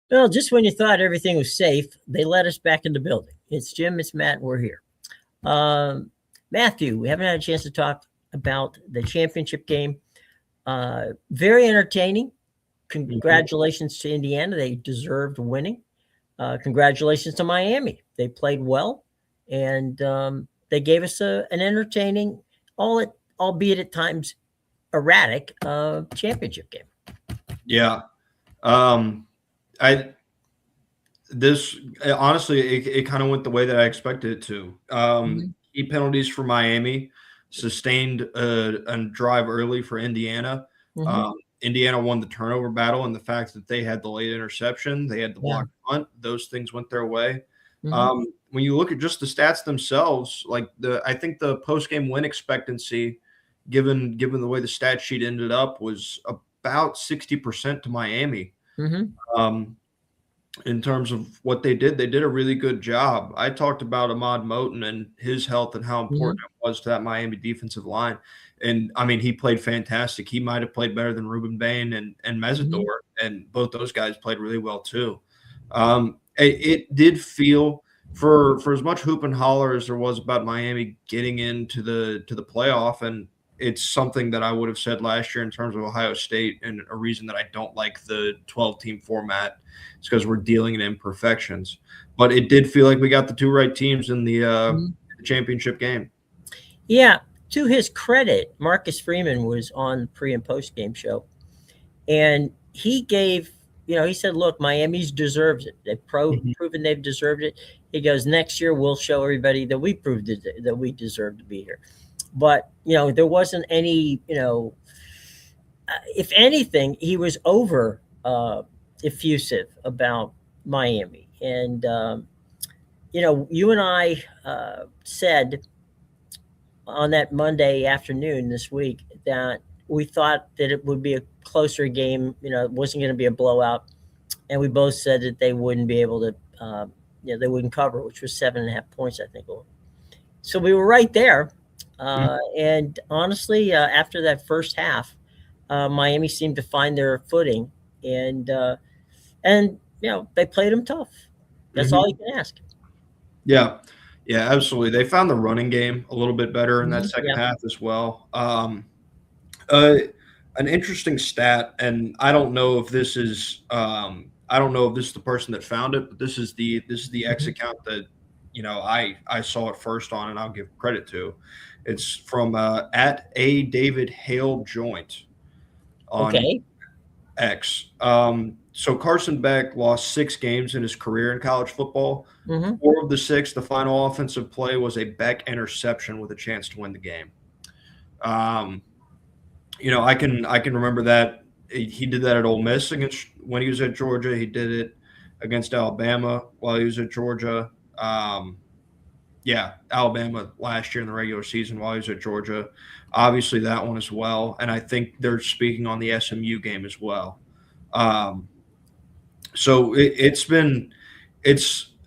Well, just when you thought everything was safe, they let us back in the building. It's Jim, it's Matt, we're here. Matthew, we haven't had a chance to talk about the championship game. Very entertaining. Congratulations to Indiana. They deserved winning. Congratulations to Miami. They played well, and they gave us an entertaining, albeit at times erratic, championship game. Yeah. I this honestly, it kind of went the way that I expected it to. Key penalties for Miami, sustained a drive early for Indiana. Indiana won the turnover battle, and the fact that they had the late interception, they had the block punt, those things went their way. When you look at just the stats themselves, like I think the post game win expectancy, given the way the stat sheet ended up, was about 60% to Miami. In terms of what they did a really good job. I talked about Ahmad Moten and his health and how important it was to that Miami defensive line. And I mean, he played fantastic. He might have played better than Ruben Bain and Mesidor, and both those guys played really well too. It did feel, for as much hoop and holler as there was about Miami getting into the playoff, and it's something that I would have said last year in terms of Ohio State, and a reason that I don't like the 12-team format is because we're dealing in imperfections. But it did feel like we got the two right teams in the championship game. Yeah, to his credit, Marcus Freeman was on the pre- and post-game show, and he gave, he said, look, Miami's deserves it. They've proven they've deserved it. He goes, next year we'll show everybody that we proved it, that we deserve to be here. But, there wasn't any, if anything, he was over effusive about Miami. And, you and I said on that Monday afternoon this week that we thought that it would be a closer game. It wasn't going to be a blowout. And we both said that they wouldn't be able to, they wouldn't cover, which was 7.5 points, I think. So we were right there. And honestly, after that first half, Miami seemed to find their footing, and they played them tough. That's all you can ask. Yeah, absolutely. They found the running game a little bit better in that second half as well. An interesting stat, and I don't know if this is the person that found it, but this is the X account that I saw it first on, and I'll give credit to. It's from at a David Hale Joint on X. So Carson Beck lost 6 games in his career in college football. 4 of the 6, the final offensive play was a Beck interception with a chance to win the game. I can remember that he did that at Ole Miss when he was at Georgia. He did it against Alabama while he was at Georgia. Alabama last year in the regular season while he was at Georgia. Obviously that one as well. And I think they're speaking on the SMU game as well. So it's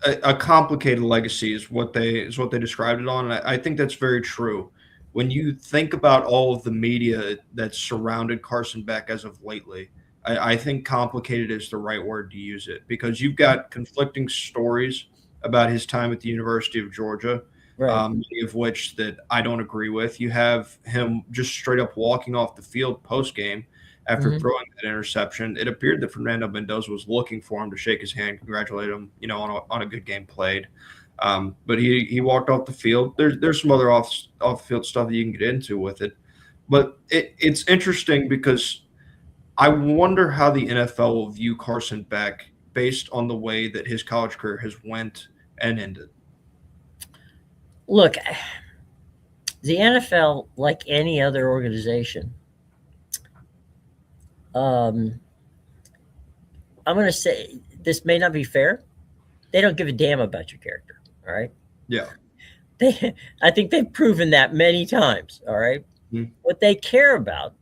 a complicated legacy is what they described it on. And I think that's very true. When you think about all of the media that's surrounded Carson Beck as of lately, I think complicated is the right word to use it, because you've got conflicting stories about his time at the University of Georgia, many of which that I don't agree with. You have him just straight up walking off the field post-game after throwing that interception. It appeared that Fernando Mendoza was looking for him to shake his hand, congratulate him, on a good game played. But he walked off the field. There's some other off-field stuff that you can get into with it. But it's interesting because I wonder how the NFL will view Carson Beck based on the way that his college career has went and ended. Look, the NFL, like any other organization, I'm going to say this may not be fair. They don't give a damn about your character. All right. Yeah. I think they've proven that many times. All right. What they care about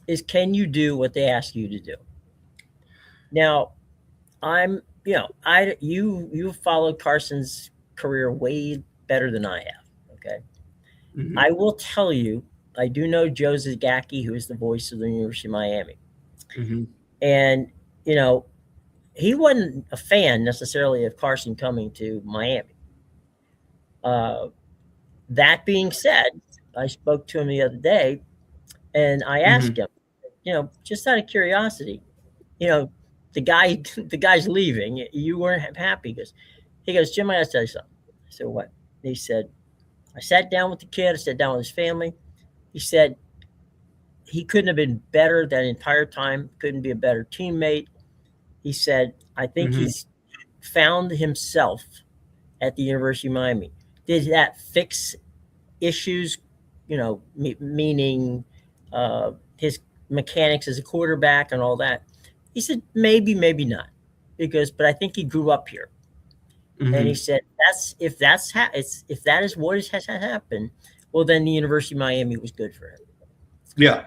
is, can you do what they ask you to do? Now, you followed Carson's career way better than I have. Okay. I will tell you, I do know Joe Zagacki, who is the voice of the University of Miami. And, he wasn't a fan necessarily of Carson coming to Miami. That being said, I spoke to him the other day, and I asked Hmm. him, just out of curiosity, you know, the guy, the guy's leaving. You weren't happy because he goes, Jim, I got to tell you something. I said, what? He said, I sat down with the kid. I sat down with his family. He said he couldn't have been better that entire time. Couldn't be a better teammate. He said, I think Hmm. he's found himself at the University of Miami. Did that fix issues? Meaning his mechanics as a quarterback and all that. He said maybe, maybe not, but I think he grew up here, and he Hmm. said if that is what has happened, well then the University of Miami was good for him. Yeah.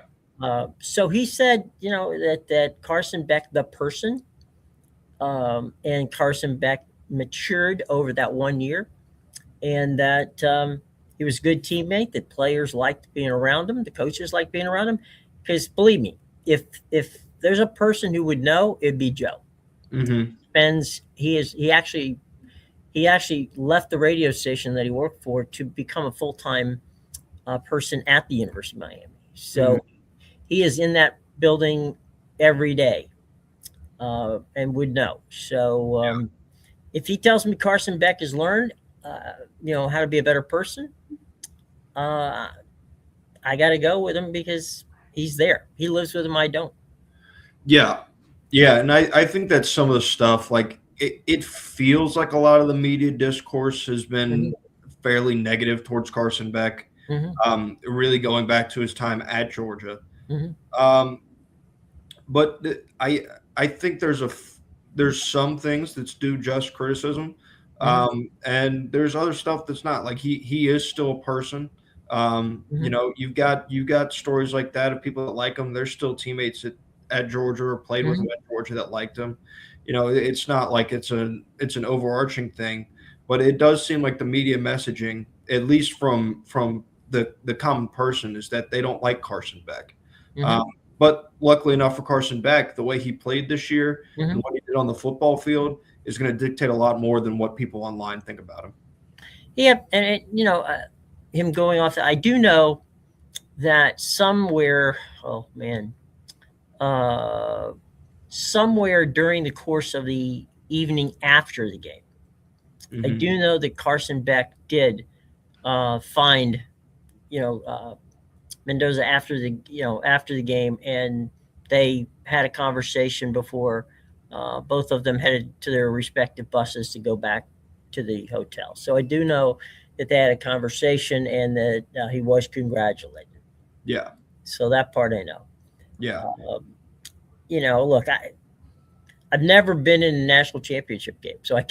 So he said, that Carson Beck, the person, and Carson Beck matured over that 1 year, and that he was a good teammate. That players liked being around him. The coaches liked being around him. Because believe me, if there's a person who would know, it'd be Joe. Hmm. Spends he actually left the radio station that he worked for to become a full-time person at the University of Miami. Hmm. So he is in that building every day, and would know. So if he tells me Carson Beck has learned, how to be a better person, uh, I got to go with him because he's there. He lives with him. I don't. Yeah. Yeah. And I think that some of the stuff, like it feels like a lot of the media discourse has Hmm. been fairly negative towards Carson Beck, Hmm. really going back to his time at Georgia. Hmm. Um, but I think there's some things that's due just criticism, Hmm. and there's other stuff that's not. Like he is still a person. Hmm. You've got stories like that of people that like him. They're still teammates at Georgia or played with him Hmm. at Georgia that liked him. It's not like it's an overarching thing, but it does seem like the media messaging, at least from the common person, is that they don't like Carson Beck. Hmm. Um, but luckily enough for Carson Beck, the way he played this year Hmm. and what he did on the football field is going to dictate a lot more than what people online think about him. Yeah, and him going off. I do know that somewhere. Oh man, uh, somewhere during the course of the evening after the game, I Hmm. do know that Carson Beck did find Mendoza after the game, and they had a conversation before both of them headed to their respective buses to go back to the hotel. So I do know that they had a conversation and that he was congratulated. Yeah, So that part I know. yeah, Um, Look, I've never been in a national championship game, so I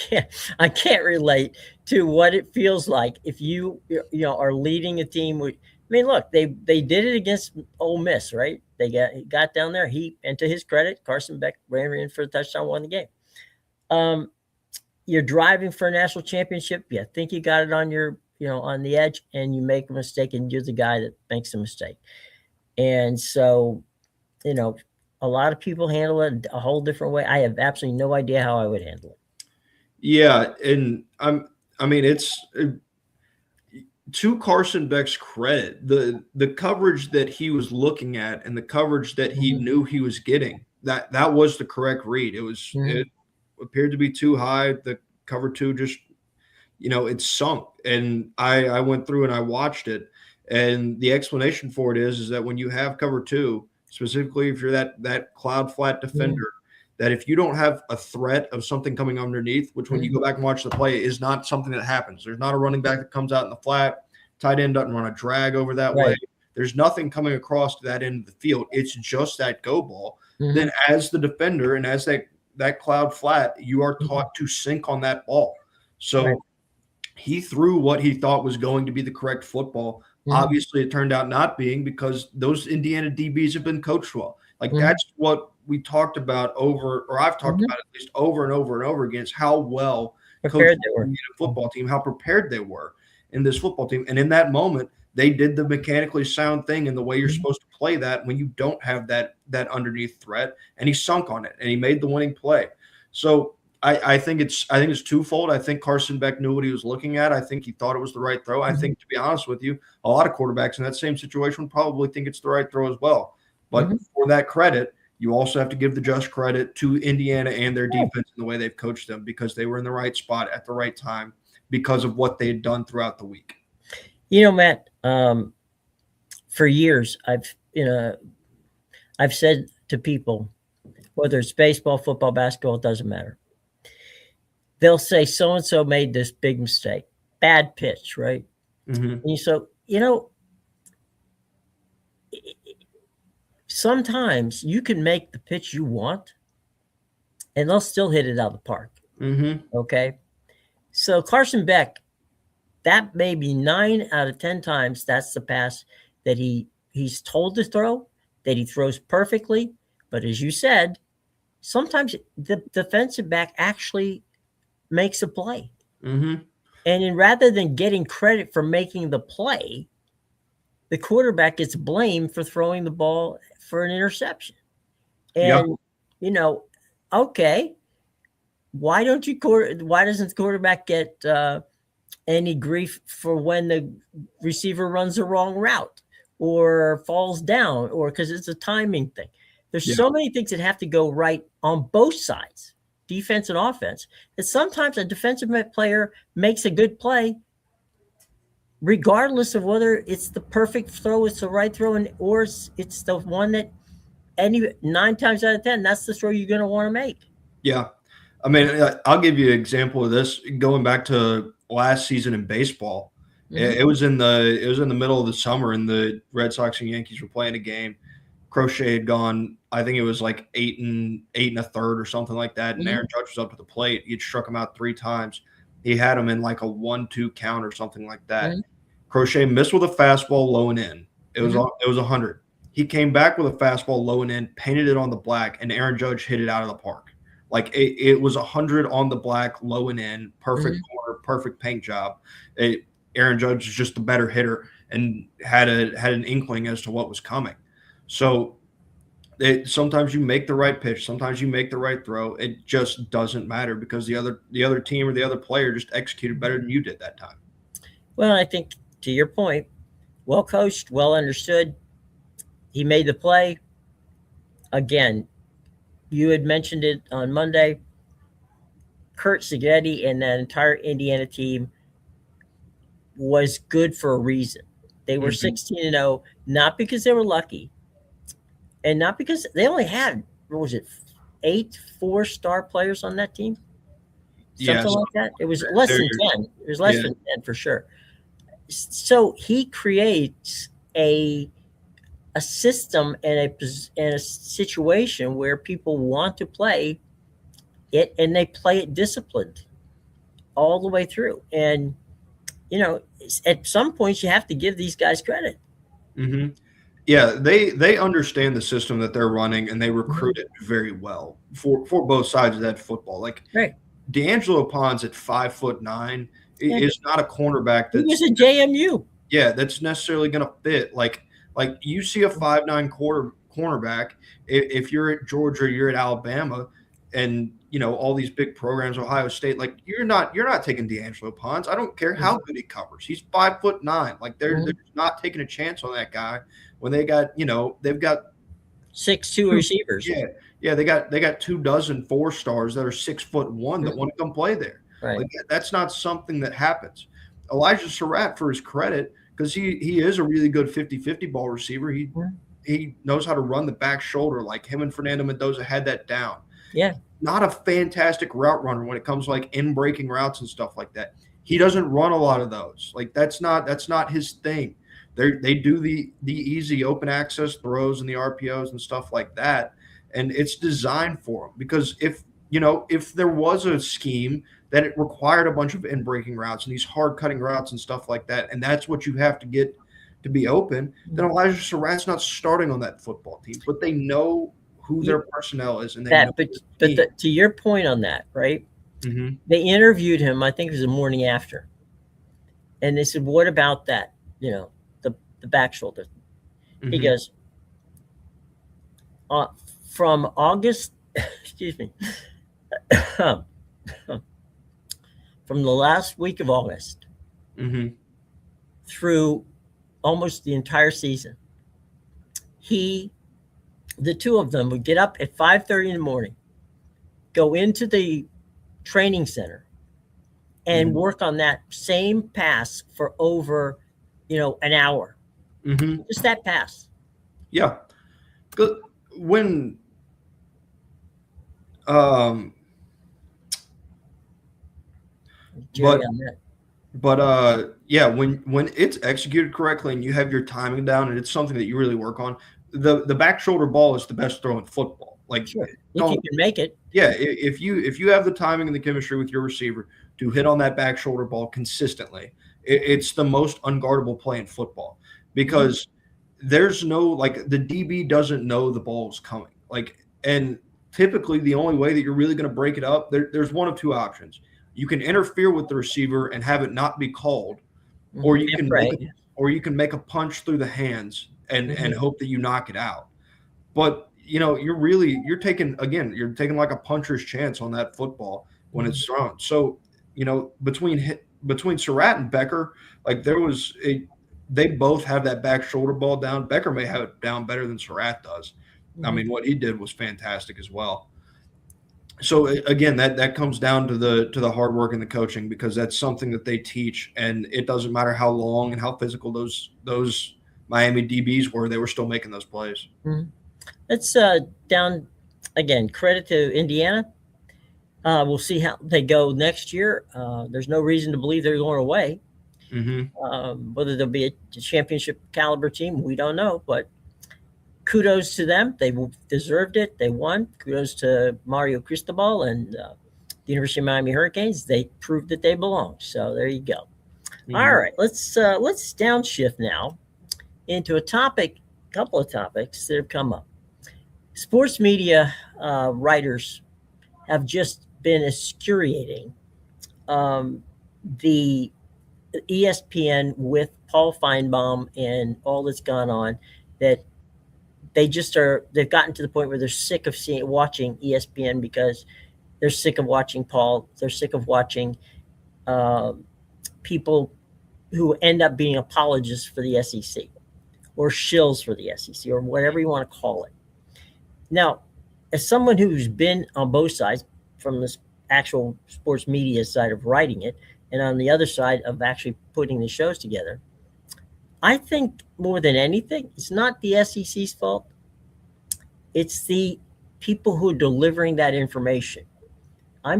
can't relate to what it feels like if are leading a team. I mean, look, they did it against Ole Miss, right? He got down there. And to his credit, Carson Beck ran in for a touchdown, won the game. Um, you're driving for a national championship. You think you got it on the edge, and you make a mistake, and you're the guy that makes a mistake. And so you know, a lot of people handle it a whole different way. I have absolutely no idea how I would handle it. yeah. And I mean, it's to Carson Beck's credit, the coverage that he was looking at and the coverage that he Mhm. knew he was getting, that was the correct read. Mhm. It appeared to be too high. The cover two just it sunk. And I went through and I watched it. And the explanation for it is that when you have cover two, specifically if you're that cloud flat Mhm. defender, that if you don't have a threat of something coming underneath, which when you Mhm. go back and watch the play is not something that happens. There's not a running back that comes out in the flat. Tight end doesn't run a drag over that way. Right. There's nothing coming across to that end of the field. It's just that go ball. Then Mhm. as the defender and as that cloud flat, you are Mhm. taught to sink on that ball. Right. So he threw what he thought was going to be the correct football. Mhm. Obviously, it turned out not being because those Indiana DBs have been coached well. Like Mhm. that's what we talked about or I've talked Mhm. about at least over and over and over again, is how well coached Prepared they the were. Indiana football team, how prepared they were in this football team. And in that moment, they did the mechanically sound thing in the way you're Mhm. supposed to play that when you don't have that underneath threat. And he sunk on it and he made the winning play. So I think it's twofold. I think Carson Beck knew what he was looking at. I think he thought it was the right throw. I think, to be honest with you, a lot of quarterbacks in that same situation would probably think it's the right throw as well. But for that credit, you also have to give the just credit to Indiana and their defense and the way they've coached them, because they were in the right spot at the right time because of what they had done throughout the week. Matt, for years I've said to people, whether it's baseball, football, basketball, it doesn't matter. They'll say so-and-so made this big mistake, bad pitch, right? And so, sometimes you can make the pitch you want and they'll still hit it out of the park. Okay. So Carson Beck, that may be 9 out of 10 times that's the pass that he's told to throw, that he throws perfectly. But as you said, sometimes the defensive back actually makes a play. And rather than getting credit for making the play, the quarterback gets blamed for throwing the ball for an interception. And, okay, why doesn't the quarterback get any grief for when the receiver runs the wrong route or falls down, or because it's a timing thing? There's so many things that have to go right on both sides, defense and offense, that sometimes a defensive player makes a good play regardless of whether it's the perfect throw, it's the right throw, or it's the one that 9 times out of 10, that's the throw you're going to want to make. Yeah. I mean, I'll give you an example of this. Going back to last season in baseball, it was in the middle of the summer, and the Red Sox and Yankees were playing a game. Crochet had gone, I think it was like 8 1/3 or something like that, and Aaron Judge was up to the plate. He had struck him out 3 times. He had him in like a 1-2 count or something like that. Crochet missed with a fastball low and in. It was 100. He came back with a fastball low and in, painted it on the black, and Aaron Judge hit it out of the park. Like it was 100 on the black, low and in, perfect corner, perfect paint job. Aaron Judge is just the better hitter and had an inkling as to what was coming. So sometimes you make the right pitch, sometimes you make the right throw. It just doesn't matter because the other team or the other player just executed better than you did that time. Well, I think to your point, well coached, well understood. He made the play. Again, you had mentioned it on Monday. Kurt Szigeti and that entire Indiana team was good for a reason. They were 16-0, not because they were lucky, and not because they only had, 8 4-star players on that team? Something like that. It was less than 10. It was less than 10 for sure. So he creates a system and a situation where people want to play it, and they play it disciplined all the way through. And at some points you have to give these guys credit. Yeah, they understand the system that they're running, and they recruit it very well for both sides of that football. Like D'Angelo Pons at 5'9" is not a cornerback that's he was a JMU. Yeah, that's necessarily going to fit. Like you see a 5'9" cornerback, if you're at Georgia, you're at Alabama, and all these big programs, Ohio State, like you're not taking D'Angelo Pons. I don't care how good he covers. He's 5'9". Like they're not taking a chance on that guy when they've got 6'2" receivers. Yeah, they got 24 4-stars that are 6'1" that want to come play there. Right. Like that's not something that happens. Elijah Surratt, for his credit, because he is a really good 50-50 ball receiver. He knows how to run the back shoulder. Like him and Fernando Mendoza had that down. Yeah. Not a fantastic route runner when it comes to like in breaking routes and stuff like that. He doesn't run a lot of those. Like that's not his thing. They do the easy open access throws and the RPOs and stuff like that, and it's designed for him. Because if there was a scheme that it required a bunch of in breaking routes and these hard cutting routes and stuff like that, and that's what you have to get to be open, then Elijah Surratt's not starting on that football team. But they know who their personnel is, and they know but to your point on that, right? They interviewed him, I think it was the morning after, and they said, "What about that? The back shoulder?" He goes, from August, excuse me, from the last week of August Mm-hmm. through almost the entire season, he, the two of them would get up at 5:30 in the morning, go into the training center, and Mm-hmm. work on that same pass for over, an hour. Mm-hmm. Just that pass. Yeah. Good. When um Jerry but on that. yeah, when it's executed correctly and you have your timing down and it's something that you really work on, the back shoulder ball is the best throw in football. Like, Sure. If you don't can make it. yeah, if you have the timing and the chemistry with your receiver to hit on that back shoulder ball consistently, it's the most unguardable play in football Mhm. because there's no like the DB doesn't know the ball's coming. Like, and typically the only way that you're really going to break it up, there's one of two options. You can interfere with the receiver and have it not be called, or you And can make a pray. or you can make a punch through the hands and Mhm. hope that you knock it out. But you're taking like a puncher's chance on that football when Mhm. it's thrown. So between Surratt and Becker, like they both have that back shoulder ball down. Becker may have it down better than Surratt does. I Mhm. mean, what he did was fantastic as well. So again, that comes down to the hard work and the coaching because that's something that they teach, and it doesn't matter how long and how physical those Miami DBs were, they were still making those plays. Mhm. Let's down again. Credit to Indiana. We'll see how they go next year. There's no reason to believe they're going away. Hmm. Whether they'll be a championship caliber team, we don't know. But kudos to them. They deserved it. They won. Kudos to Mario Cristobal and the University of Miami Hurricanes. They proved that they belong. So there you go. All Hmm. right, let's downshift now into couple of topics that have come up. Sports media writers have just been excoriating um, the ESPN with Paul Feinbaum and all that's gone on. That they've gotten to the point where they're sick of watching ESPN because they're sick of watching Paul. They're sick of watching uh, people who end up being apologists for the SEC or shills for the SEC or whatever you want to call it. Now, as someone who's been on both sides, from this actual sports media side of writing it and on the other side of actually putting the shows together, I think more than anything, it's not the SEC's fault. It's the people who are delivering that information. I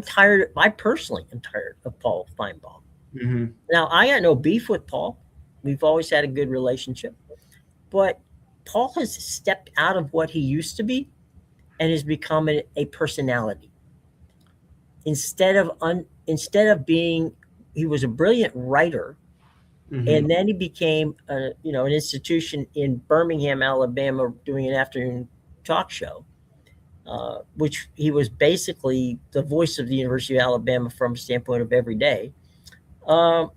personally am tired of Paul Feinbaum. Hmm. Now, I got no beef with Paul. We've always had a good relationship. But Paul has stepped out of what he used to be and has become a personality. Instead of being, he was a brilliant writer, Hmm. and then he became an institution in Birmingham, Alabama, doing an afternoon talk show, which he was basically the voice of the University of Alabama from a standpoint of every day. Um,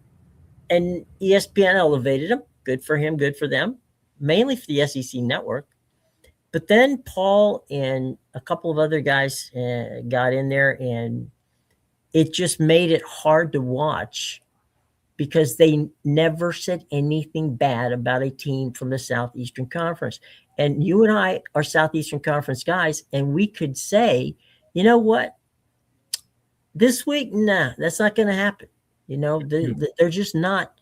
and ESPN elevated him. Good for him. Good for them. Mainly for the SEC network. But then Paul and a couple of other guys got in there, and it just made it hard to watch because they never said anything bad about a team from the Southeastern Conference. And you and I are Southeastern Conference guys, and we could say, you know what, this week, nah, that's not going to happen. They're just not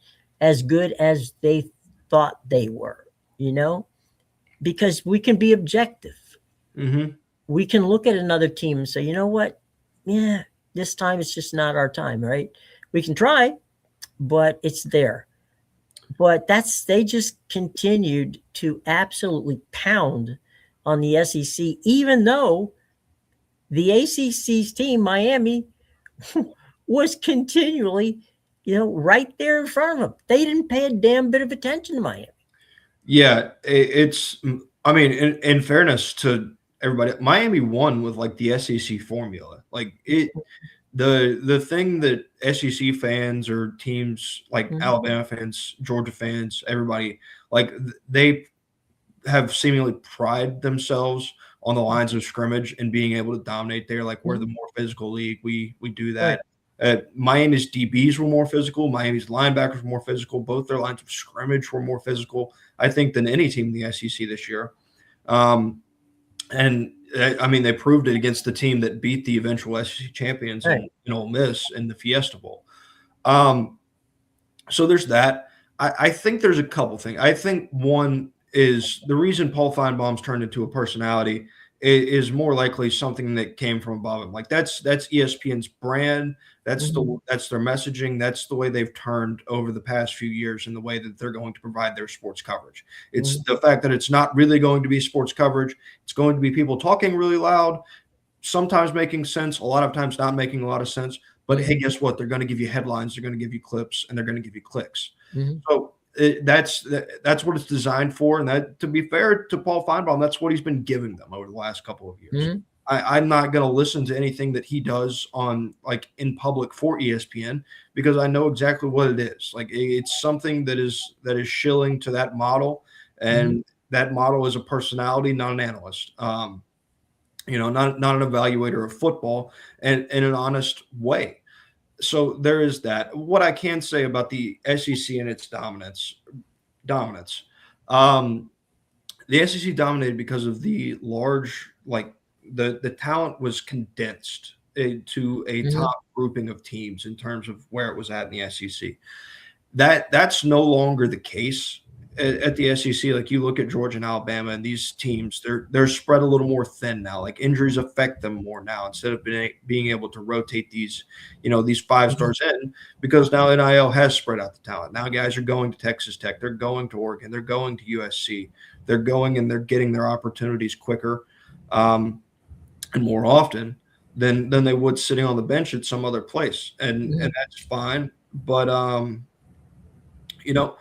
as good as they thought they were, you know, because we can be objective. Hmm. We can look at another team and say, you know what, yeah, this time it's just not our time, right? We can try, but it's there. But they just continued to absolutely pound on the SEC, even though the ACC's team, Miami, was continually, right there in front of them. They didn't pay a damn bit of attention to Miami. Yeah, it's. I mean, in fairness to everybody, Miami won with like the SEC formula. Like the thing that SEC fans or teams like Mhm. Alabama fans, Georgia fans, everybody like they have seemingly pride themselves on the lines of scrimmage and being able to dominate there. Like, we're Mhm. the more physical league. We do Right. that. Miami's DBs were more physical. Miami's linebackers were more physical. Both their lines of scrimmage were more physical, I think, than any team in the SEC this year. And I mean, they proved it against the team that beat the eventual SEC champions Right. in Ole Miss in the Fiesta Bowl. So there's that. I think there's a couple things. I think one is the reason Paul Feinbaum's turned into a personality is more likely something that came from above him. Like, that's ESPN's brand. That's Mhm. that's their messaging. That's the way they've turned over the past few years in the way that they're going to provide their sports coverage. It's Mhm. the fact that it's not really going to be sports coverage. It's going to be people talking really loud, sometimes making sense, a lot of times not making a lot of sense. But hey, Mhm. guess what? They're going to give you headlines, they're going to give you clips, and they're going to give you clicks. Mhm. So that's what it's designed for. And that, to be fair to Paul Feinbaum, that's what he's been giving them over the last couple of years. Mhm. I'm not going to listen to anything that he does on, like, in public for ESPN, because I know exactly what it is. Like, it's something that is shilling to that model, Mhm. and that model is a personality, not an analyst. Not an evaluator of football, and in an honest way. So there is that. What I can say about the SEC and its dominance. Um, the SEC dominated because of the large, like, the talent was condensed to a Mhm. top grouping of teams in terms of where it was at in the SEC. That's no longer the case at the SEC. Like, you look at Georgia and Alabama, and these teams, they're spread a little more thin now. Like, injuries affect them more now, instead of being able to rotate these five Mhm. stars in, because now NIL has spread out the talent. Now guys are going to Texas Tech, they're going to Oregon, they're going to USC, they're going and they're getting their opportunities quicker, and more often than they would sitting on the bench at some other place, and Mhm. that's fine. But you know,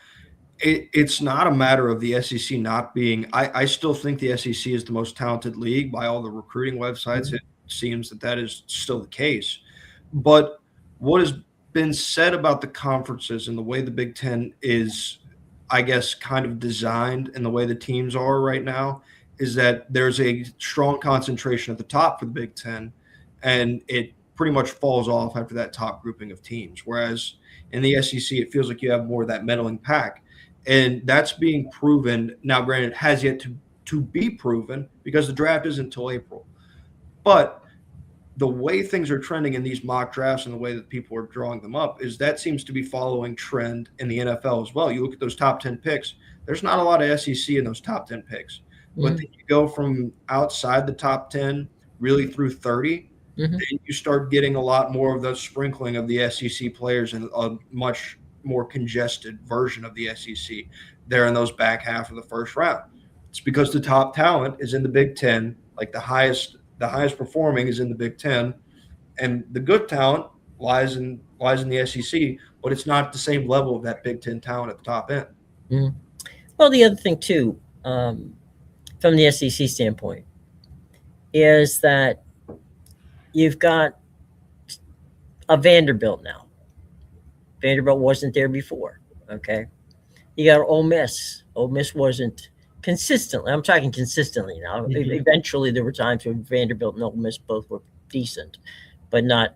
it's not a matter of the SEC not being. I still think the SEC is the most talented league by all the recruiting websites. Mhm. It seems that is still the case. But what has been said about the conferences and the way the Big Ten is, I guess, kind of designed, and the way the teams are right now, is that there's a strong concentration at the top for the Big Ten, and it pretty much falls off after that top grouping of teams. Whereas in the SEC, it feels like you have more of that meddling pack, and that's being proven now. Granted, it has yet to be proven, because the draft isn't until April. But the way things are trending in these mock drafts and the way that people are drawing them up, is that seems to be following trend in the NFL as well. You look at those top 10 picks, there's not a lot of SEC in those top 10 picks. But Mhm. then you go from outside the top 10 really through 30, Mhm. then you start getting a lot more of the sprinkling of the SEC players in a much more congested version of the SEC there in those back half of the first round. It's because the top talent is in the Big Ten, like the highest performing is in the Big Ten, and the good talent lies in the SEC, but it's not at the same level of that Big Ten talent at the top end. Mhm. Well, the other thing too, from the SEC standpoint, is that you've got a Vanderbilt now. Vanderbilt wasn't there before. Okay, you got Ole Miss. Ole Miss wasn't consistently. I'm talking consistently now. Mhm. Eventually, there were times when Vanderbilt and Ole Miss both were decent, but not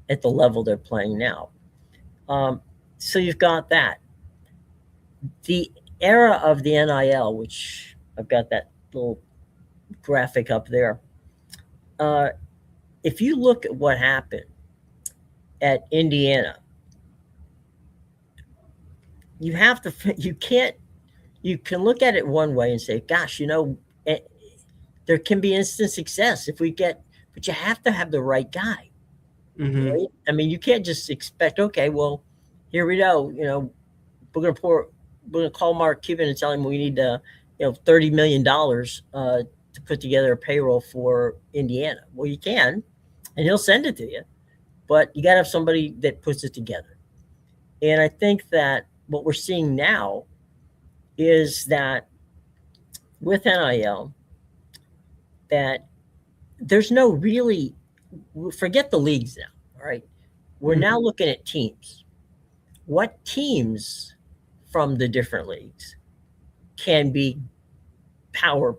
at the level they're playing now. Um, so you've got that. The era of the NIL, which I've got that little graphic up there. Uh, if you look at what happened at Indiana, you have to, you can't, you can look at it one way and say, gosh, there can be instant success if we get, but you have to have the right guy, Mhm. right? I mean, you can't just expect, okay, well, here we go. We're going to call Mark Cuban and tell him we need, $30 million to put together a payroll for Indiana. Well, you can, and he'll send it to you, but you got to have somebody that puts it together. And I think that what we're seeing now is that with NIL, that there's no really, forget the leagues now. All right, we're Mhm. now looking at teams. What teams from the different leagues can be power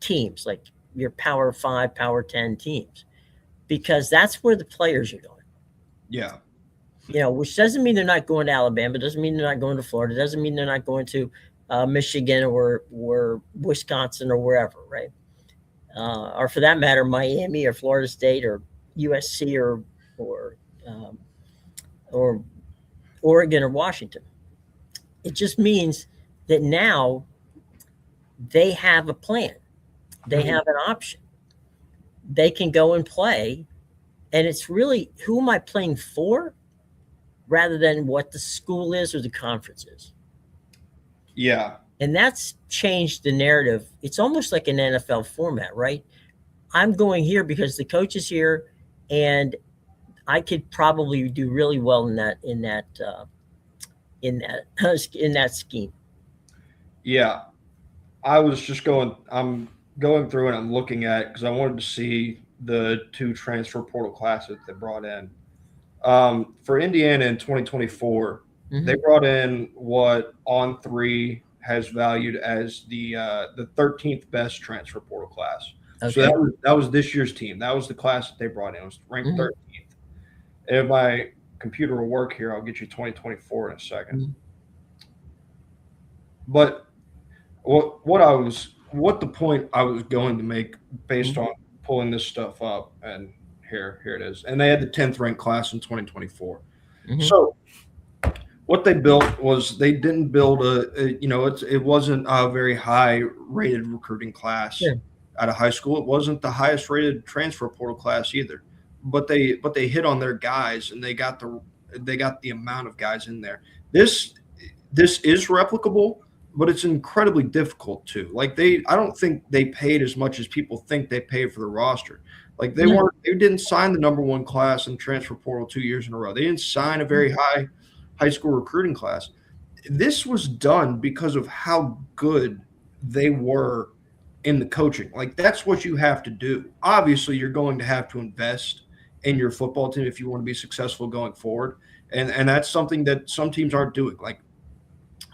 teams? Like, your Power 5, Power 10 teams, because that's where the players are going. Yeah. Which doesn't mean they're not going to Alabama, doesn't mean they're not going to Florida, doesn't mean they're not going to Michigan or Wisconsin or wherever, right? Or for that matter, Miami or Florida State or USC um, or Oregon or Washington. It just means that now they have a plan. They have an option. They can go and play. And it's really, who am I playing for rather than what the school is or the conference is. Yeah. And that's changed the narrative. It's almost like an NFL format, right? I'm going here because the coach is here, and I could probably do really well in that scheme. Yeah. I'm going through and I'm looking at, because I wanted to see the 2 transfer portal classes they brought in. For Indiana in 2024, they brought in what On3 has valued as the 13th best transfer portal class. Okay. So that was this year's team. That was the class that they brought in. It was ranked 13th. If my computer will work here, I'll get you 2024 in a second. But what the point I was going to make based on pulling this stuff up, and here it is. And they had the 10th ranked class in 2024. So what they built was, they didn't build it wasn't a very high rated recruiting class out of high school. It wasn't the highest rated transfer portal class either. But they hit on their guys, and they got the amount of guys in there. This is replicable, but it's incredibly difficult too. Like, I don't think they paid as much as people think they paid for the roster. Like, they didn't sign the number 1 class in the transfer portal 2 years in a row. They didn't sign a very high school recruiting class. This was done because of how good they were in the coaching. Like, that's what you have to do. Obviously, you're going to have to invest in your football team if you want to be successful going forward. And that's something that some teams aren't doing. Like,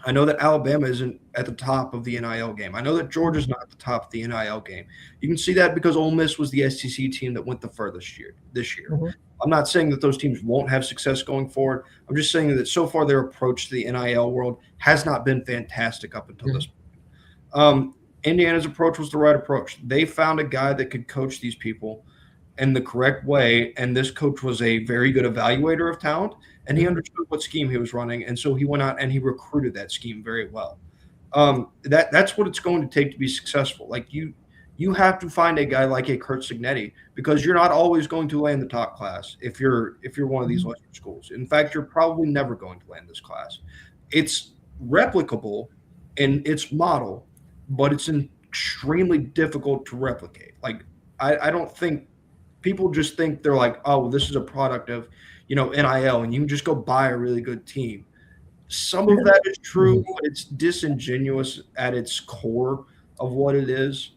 I know that Alabama isn't at the top of the NIL game. I know that Georgia's not at the top of the NIL game. You can see that because Ole Miss was the SEC team that went the furthest this year. I'm not saying that those teams won't have success going forward. I'm just saying that so far their approach to the NIL world has not been fantastic up until this point. Indiana's approach was the right approach. They found a guy that could coach these people in the correct way, and this coach was a very good evaluator of talent, and he understood what scheme he was running, and so he went out and he recruited that scheme very well. That's what it's going to take to be successful. Like, you have to find a guy like a Kurt Signetti, because you're not always going to land the top class if you're one of these lesser schools. In fact, you're probably never going to land this class. It's replicable in its model, but it's extremely difficult to replicate. Like, I don't think people just think they're like, oh, well, this is a product of, NIL, and you can just go buy a really good team. Some of that is true, but it's disingenuous at its core of what it is,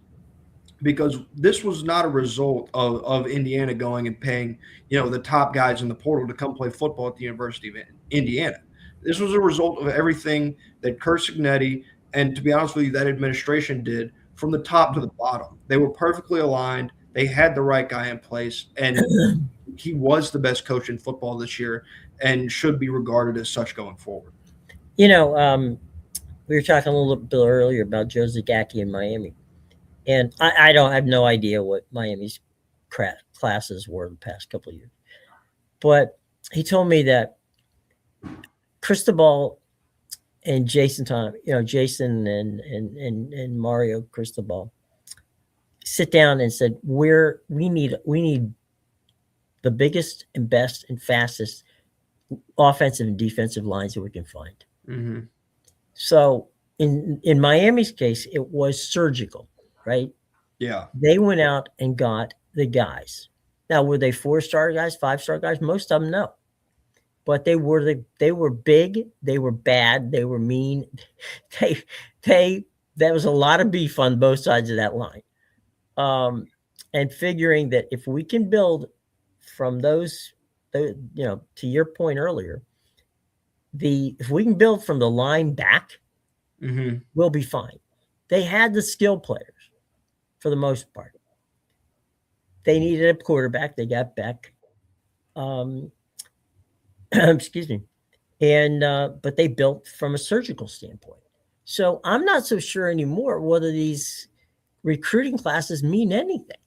because this was not a result of Indiana going and paying, the top guys in the portal to come play football at the University of Indiana. This was a result of everything that Kurt Signetti and, to be honest with you, that administration did from the top to the bottom. They were perfectly aligned. They had the right guy in place, and he was the best coach in football this year and should be regarded as such going forward. We were talking a little bit earlier about Joe Zagacki in Miami, and I have no idea what Miami's classes were the past couple of years, but he told me that Cristobal and Jason and Mario Cristobal sit down and said, we need the biggest and best and fastest offensive and defensive lines that we can find. So in Miami's case, it was surgical, right? Yeah. They went out and got the guys. Now, were they 4-star guys, 5-star guys? Most of them, no. But they were big, they were bad, they were mean. That was a lot of beef on both sides of that line. And figuring that if we can build from those, to your point earlier, if we can build from the line back, we'll be fine. They had the skill players for the most part. they needed a quarterback. They got Beck. Excuse me. And but they built from a surgical standpoint. So I'm not so sure anymore whether these recruiting classes mean anything.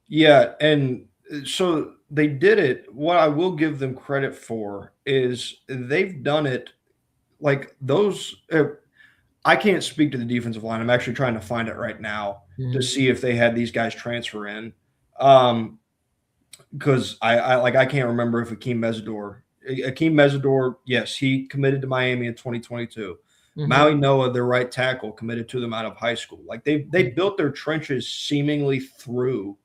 Yeah, and so they did it. What I will give them credit for is they've done it like those. I can't speak to the defensive line. I'm actually trying to find it right now to see if they had these guys transfer in. Because I can't remember if Akeem Mesidor, yes, he committed to Miami in 2022. Maui Noah, their right tackle, committed to them out of high school. Like they built their trenches seemingly through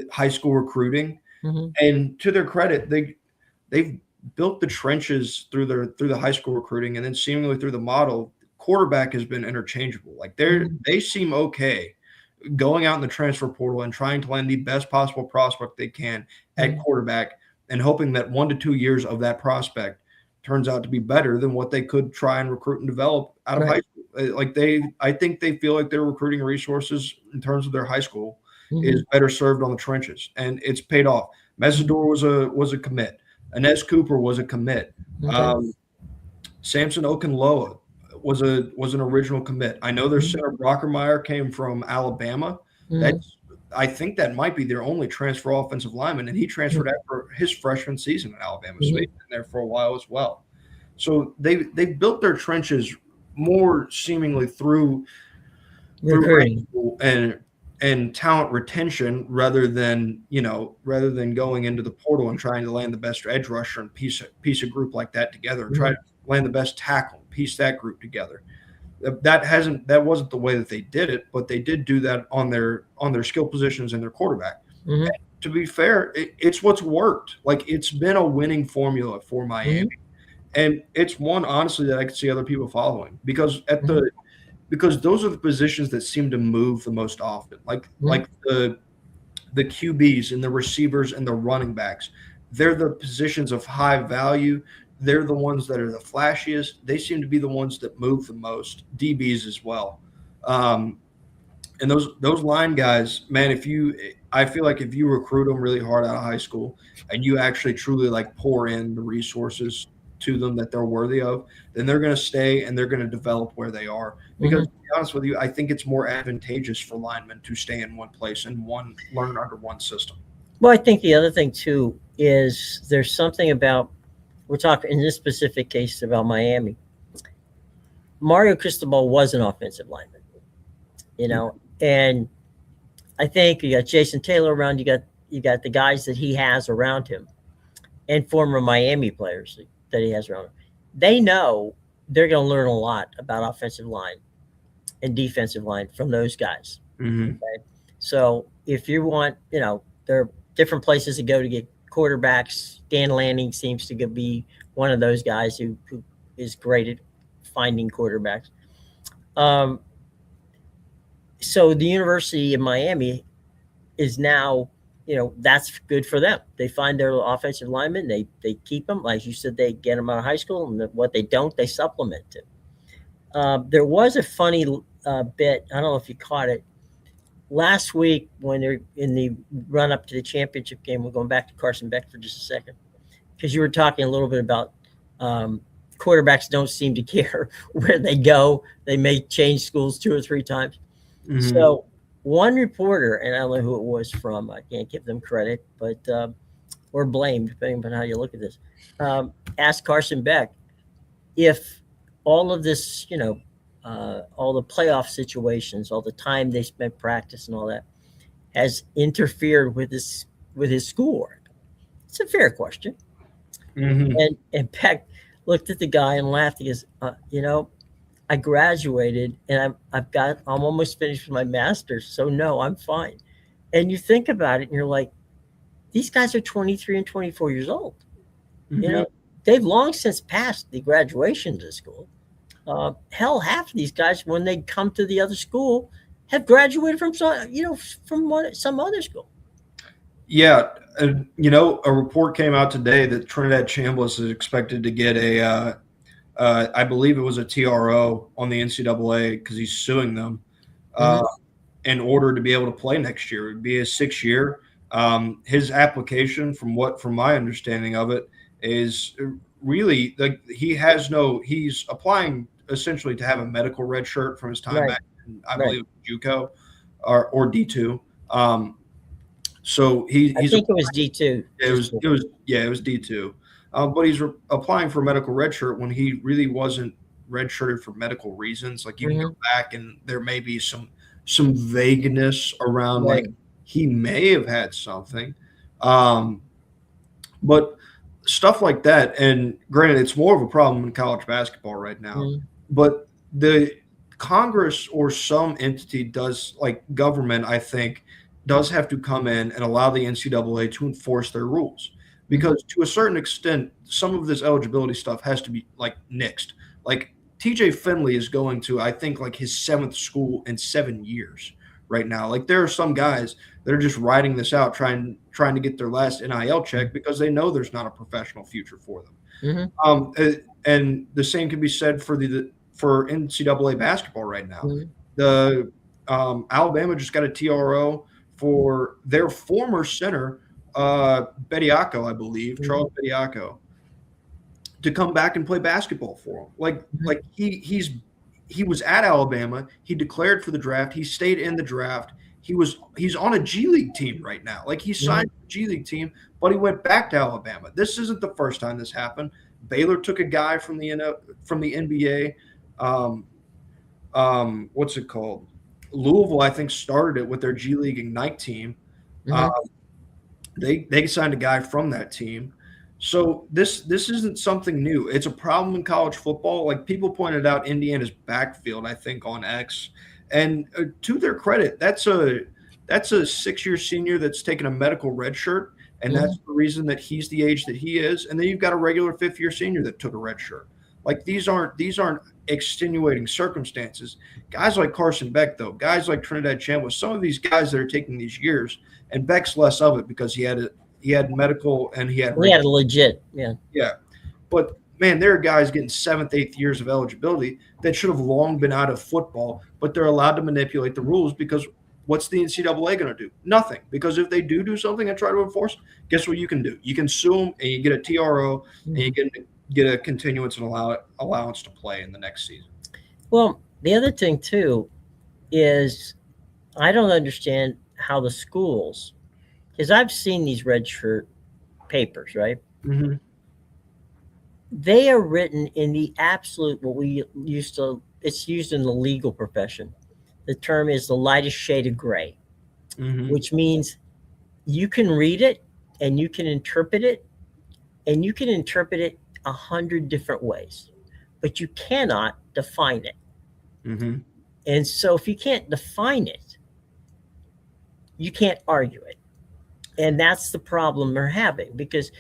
high school recruiting, and to their credit, they've built the trenches through the high school recruiting, and then seemingly through the model. Quarterback has been interchangeable. Like they seem okay going out in the transfer portal and trying to land the best possible prospect they can at quarterback, and hoping that 1 to 2 years of that prospect turns out to be better than what they could try and recruit and develop out of high school. Like I think they feel like their recruiting resources in terms of their high school is better served on the trenches, and it's paid off. Mesidor was a commit. Inez Cooper was a commit. Samson Okunloa was an original commit. I know their center Brockermeyer came from Alabama. I think that might be their only transfer offensive lineman, and he transferred after his freshman season at Alabama. So he's been there for a while as well. So they built their trenches more seemingly through Recruiting and talent retention rather than going into the portal and trying to land the best edge rusher and piece a group like that together and try to land the best tackle and piece that group together. That wasn't the way that they did it, but they did do that on their skill positions and their quarterback. And to be fair, it's what's worked. Like it's been a winning formula for Miami, and it's one honestly that I could see other people following because because those are the positions that seem to move the most often. Like the QBs and the receivers and the running backs, they're the positions of high value. They're the ones that are the flashiest. They seem to be the ones that move the most. DBs as well, and those line guys, man. I feel like if you recruit them really hard out of high school, and you actually truly like pour in the resources to them that they're worthy of, then they're going to stay and they're going to develop where they are. Because to be honest with you, I think it's more advantageous for linemen to stay in one place and learn under one system. Well, I think the other thing too is there's something about. We're talking in this specific case about Miami. Mario Cristobal was an offensive lineman, and I think you got Jason Taylor around. You got the guys that he has around him, and former Miami players that he has around him. They know they're going to learn a lot about offensive line and defensive line from those guys. Okay? So if you want, there are different places to go to get quarterbacks. Dan Lanning seems to be one of those guys who is great at finding quarterbacks. So the University of Miami is now, that's good for them. They find their offensive linemen, they keep them. Like you said, they get them out of high school, and what they don't, they supplement it. There was a funny bit, I don't know if you caught it, last week when they're in the run up to the championship game. We're going back to Carson Beck for just a second, because you were talking a little bit about quarterbacks don't seem to care where they go. They may change schools 2 or 3 times. So one reporter, and I don't know who it was from, I can't give them credit, but or blame, depending on how you look at this, asked Carson Beck if all of this, all the playoff situations, all the time they spent practice and all that has interfered with his schoolwork. It's a fair question. And Beck looked at the guy and laughed. He goes, I graduated and I'm almost finished with my master's. So no, I'm fine. And you think about it and you're like, these guys are 23 and 24 years old. They've long since passed the graduation to school. Hell, half of these guys, when they come to the other school, have graduated from some other school. Yeah, a report came out today that Trinidad Chambliss is expected to get I believe it was a TRO on the NCAA because he's suing them. in order to be able to play next year. It would be his 6th year. His application, from my understanding of it, is really like he's applying essentially to have a medical red shirt from his time Right. back in, I Right. believe, JUCO or D2. So I he's think it was D2. it was D2. But he's applying for medical redshirt when he really wasn't redshirted for medical reasons. Like you can go back and there may be some vagueness around Right. like he may have had something, but stuff like that. And granted, it's more of a problem in college basketball right now. But the Congress or some entity does, like government, I think, does have to come in and allow the NCAA to enforce their rules. Because to a certain extent, some of this eligibility stuff has to be like nixed. Like TJ Finley is going to, I think, like his 7th school in 7 years right now. Like there are some guys that are just riding this out, trying to get their last NIL check because they know there's not a professional future for them. And the same can be said for NCAA basketball right now. The Alabama just got a TRO for their former center, Bediako, I believe, Charles Bediako, to come back and play basketball for them. Like he was at Alabama. He declared for the draft. He stayed in the draft. He's on a G League team right now. Like he signed a G League team, but he went back to Alabama. This isn't the first time this happened. Baylor took a guy from the NBA. What's it called? Louisville, I think, started it with their G League Ignite team. They signed a guy from that team. So this isn't something new. It's a problem in college football. Like people pointed out Indiana's backfield, I think, on X. And to their credit, that's a 6-year senior that's taken a medical red shirt, and that's the reason that he's the age that he is. And then you've got a regular 5th-year senior that took a red shirt. Like these aren't extenuating circumstances. Guys like Carson Beck, though, guys like Trinidad Chambliss, some of these guys that are taking these years, and Beck's less of it because he had medical and he had a legit, yeah. But man, there are guys getting 7th, 8th years of eligibility that should have long been out of football, but they're allowed to manipulate the rules because what's the NCAA going to do? Nothing. Because if they do something and try to enforce, guess what you can do? You can sue them and you get a TRO and you get a continuance and allowance to play in the next season. Well, the other thing too is I don't understand how the schools, because I've seen these red shirt papers, right? They are written in the absolute, it's used in the legal profession. The term is the lightest shade of gray, which means you can read it and you can interpret it, and you can interpret it 100 different ways, but you cannot define it. And so if you can't define it, you can't argue it. And that's the problem they're having, because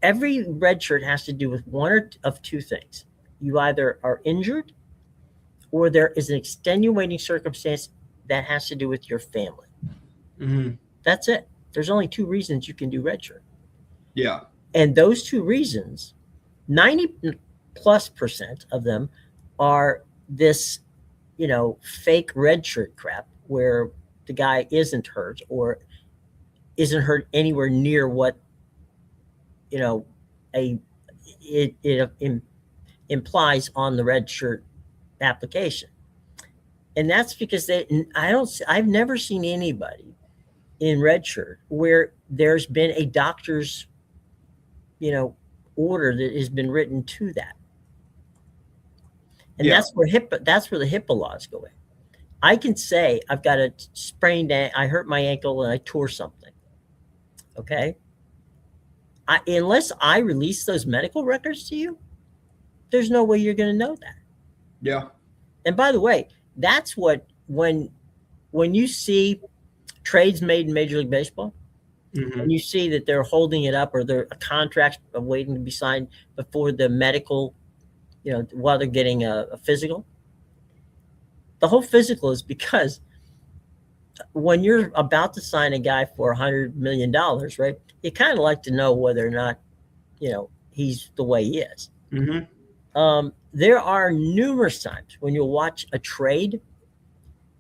every red shirt has to do with one of two things. You either are injured or there is an extenuating circumstance that has to do with your family. That's it. There's only 2 reasons you can do red shirt. Yeah. And those 2 reasons, 90+% of them are this, fake red shirt crap where the guy isn't hurt or isn't hurt anywhere near what, it implies on the red shirt application. And that's because I've never seen anybody in red shirt where there's been a doctor's, order that has been written to that. And that's where the HIPAA laws go in. I can say I've got a sprained I hurt my ankle and I tore something. Okay. Unless I release those medical records to you, there's no way you're going to know that. Yeah. And by the way, that's what, when you see trades made in Major League Baseball, and you see that they're holding it up or their contracts are waiting to be signed before the medical, while they're getting a physical. The whole physical is because when you're about to sign a guy for $100 million, right, you kind of like to know whether or not, he's the way he is. There are numerous times when you'll watch a trade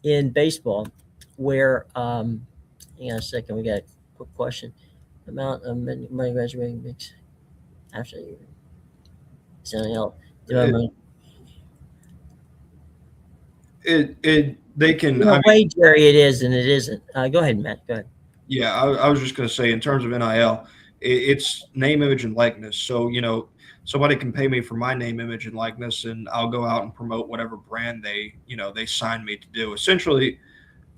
in baseball where, hang on a second, we got a quick question. Amount of money graduating makes after you. NIL. It, they can. In a way, Jerry, it is and it isn't. Go ahead, Matt. Go ahead. Yeah, I was just going to say, in terms of NIL, it's name, image, and likeness. So, somebody can pay me for my name, image, and likeness, and I'll go out and promote whatever brand they sign me to do. Essentially,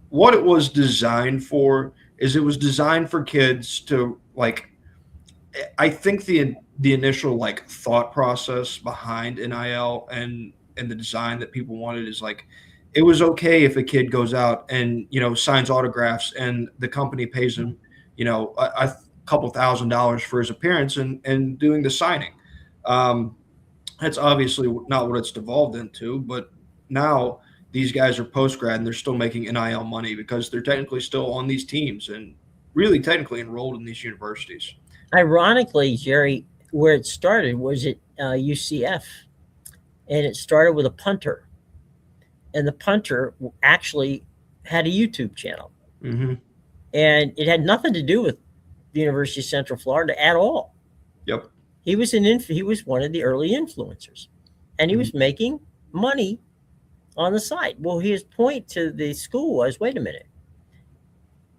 what it was designed for is it was designed for kids to like. I think the initial like thought process behind NIL and the design that people wanted is like it was okay if a kid goes out and signs autographs and the company pays him a couple $1,000s for his appearance and doing the signing. That's obviously not what it's devolved into, but now these guys are post grad and they're still making NIL money because they're technically still on these teams and really technically enrolled in these universities. Ironically, Jerry, where it started was at UCF, and it started with a punter, and the punter actually had a YouTube channel, Mm-hmm. and it had nothing to do with the University of Central Florida at all. Yep. He was one of the early influencers, and he was making money on the side. Well, his point to the school was, wait a minute,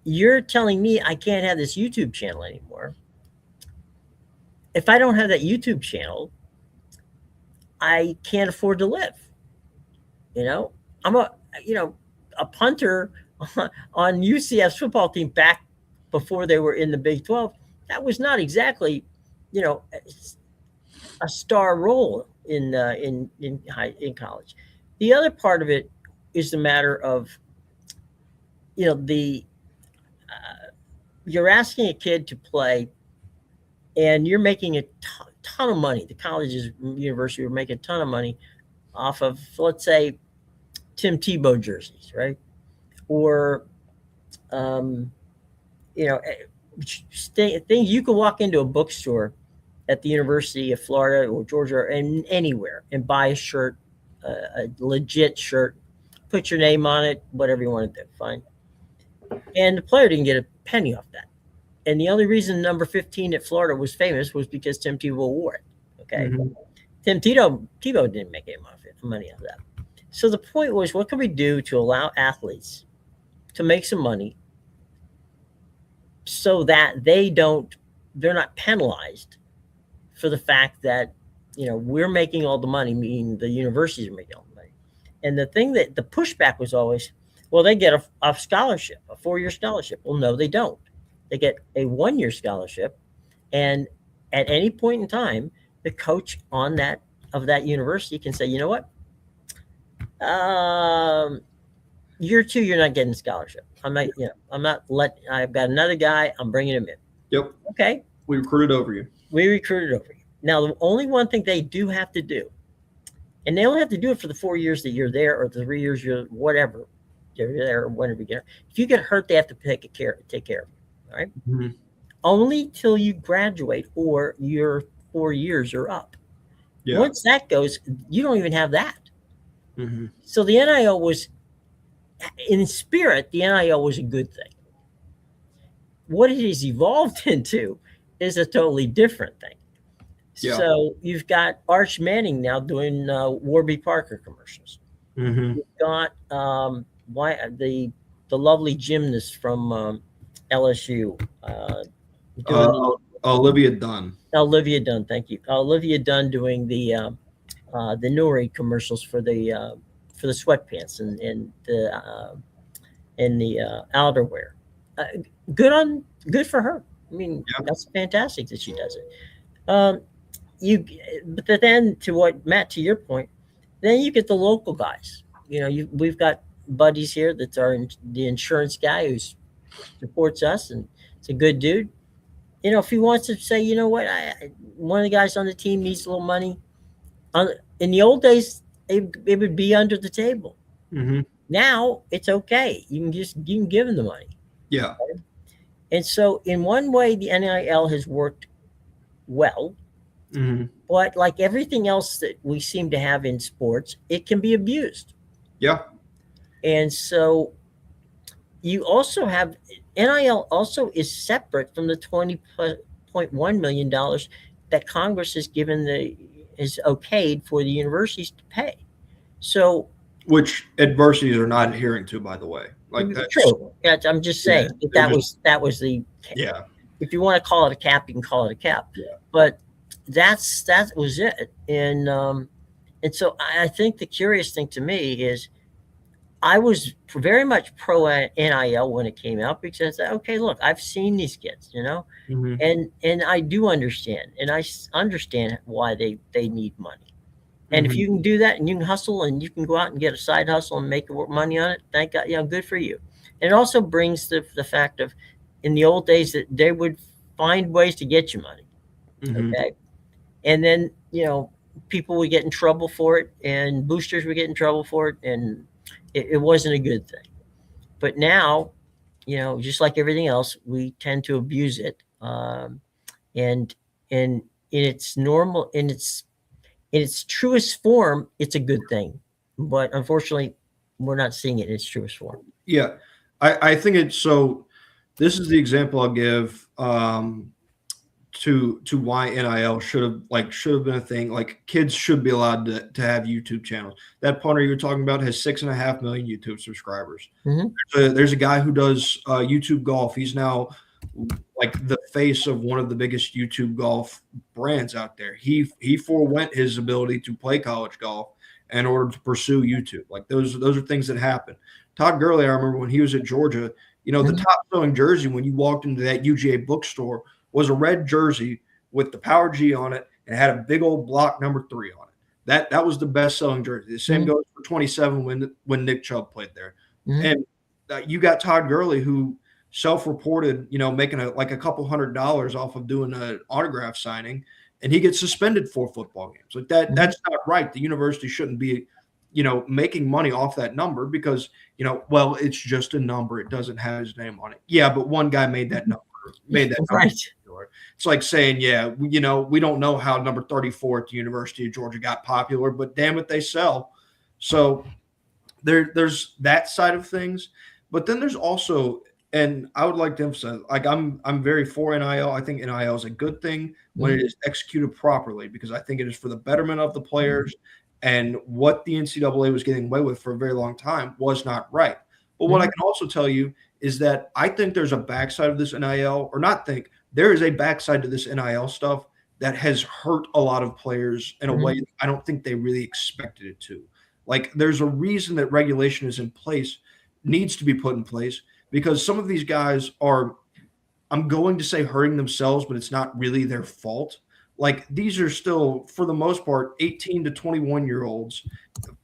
you're telling me I can't have this YouTube channel anymore. If I don't have that YouTube channel, I can't afford to live. I'm a punter on UCF's football team back before they were in the Big 12. That was not exactly, a star role in college. The other part of it is the matter of, you're asking a kid to play, and you're making a ton of money. The colleges, university are making a ton of money off of, let's say, Tim Tebow jerseys, right? Or, things you can walk into a bookstore at the University of Florida or Georgia and anywhere and buy a shirt, a legit shirt, put your name on it, whatever you want to do, fine. And the player didn't get a penny off that. And the only reason number 15 at Florida was famous was because Tim Tebow wore it. Okay. Mm-hmm. Tim Tebow didn't make any money off of that. So the point was, what can we do to allow athletes to make some money so that they're not penalized for the fact that, we're making all the money, meaning the universities are making all the money. And the thing that the pushback was always, well, they get a scholarship, a 4-year scholarship. Well, no, they don't. They get a 1-year scholarship, and at any point in time, the coach of that university can say, you know what, year 2, you're not getting a scholarship. I've got another guy. I'm bringing him in. Yep. Okay. We recruited over you. Now, the only one thing they do have to do, and they only have to do it for the 4 years that you're there, or the 3 years you're whatever you're there, or whenever you're there. If you get hurt, they have to take care of you. All right. Mm-hmm. Only till you graduate or your 4 years are up. Yeah. Once that goes, you don't even have that. Mm-hmm. So the NIL was, in spirit, the NIL was a good thing. What it has evolved into is a totally different thing. Yeah. So you've got Arch Manning now doing Warby Parker commercials. Mm-hmm. You've got the lovely gymnast from LSU. Olivia Dunn. Olivia Dunn, thank you. Olivia Dunn doing the Nori commercials for the sweatpants and the outerwear. Good for her. I mean, yeah. That's fantastic that she does it. But then to your point, then you get the local guys. We've got buddies here that are the insurance guy who supports us, and it's a good dude. If he wants to say, you know what, one of the guys on the team needs a little money. In the old days, it would be under the table. Mm-hmm. Now it's okay. You can give him the money. Yeah. Right? And so, in one way, the NIL has worked well. Mm-hmm. But like everything else that we seem to have in sports, it can be abused. Yeah. And so you also have NIL also is separate from the $20.1 million that Congress has given is okayed for the universities to pay. So which adversities are not adhering to, by the way. Like that's true. I'm just yeah, saying that they're just that was the, yeah, if you want to call it a cap, you can call it a cap. yeah. But that was it. And so I think the curious thing to me is I was very much pro NIL when it came out because okay, look, I've seen these kids, Mhm. and I do understand, and I understand why they need money. And if Mhm. you can do that and you can hustle and you can go out and get a side hustle and make money on it, thank God, good for you. And it also brings the fact of in the old days that they would find ways to get you money. Mhm. Okay. And then, people would get in trouble for it and boosters would get in trouble for it. And it wasn't a good thing. But now, just like everything else, we tend to abuse it. And in its normal, in its truest form, it's a good thing. But unfortunately, we're not seeing it in its truest form. Yeah, I think it's so. This is the example I'll give to why NIL should have been a thing. Like kids should be allowed to have YouTube channels. That punter you were talking about has 6.5 million YouTube subscribers. Mm-hmm. There's a guy who does YouTube golf. He's now like the face of one of the biggest YouTube golf brands out there. He forewent his ability to play college golf in order to pursue YouTube. Like those are things that happen. Todd Gurley, I remember when he was at Georgia, the Mm-hmm. top selling jersey when you walked into that UGA bookstore was a red jersey with the Power G on it and it had a big old block number 3 on it. That was the best selling jersey. The same Mm-hmm. goes for 27 when Nick Chubb played there. Mm-hmm. And you got Todd Gurley who self-reported, making a couple $100s off of doing an autograph signing, and he gets suspended 4 football games. Like that, Mm-hmm. that's not right. The university shouldn't be, making money off that number because, well, it's just a number. It doesn't have his name on it. Yeah, but one guy made that number. Right. It's like saying, yeah, we don't know how number 34 at the University of Georgia got popular, but damn it, they sell. So there's that side of things, but then there's also, and I would like to emphasize, like I'm very for NIL. I think NIL is a good thing when it is executed properly because I think it is for the betterment of the players. And what the NCAA was getting away with for a very long time was not right. But what I can also tell you is that I think there's a backside of this NIL, or not think, there is a backside to this NIL stuff that has hurt a lot of players in a way that I don't think they really expected it to. Like there's a reason that regulation is in place, needs to be put in place, because some of these guys are, I'm going to say hurting themselves, but it's not really their fault. Like these are still, for the most part, 18 to 21-year-olds,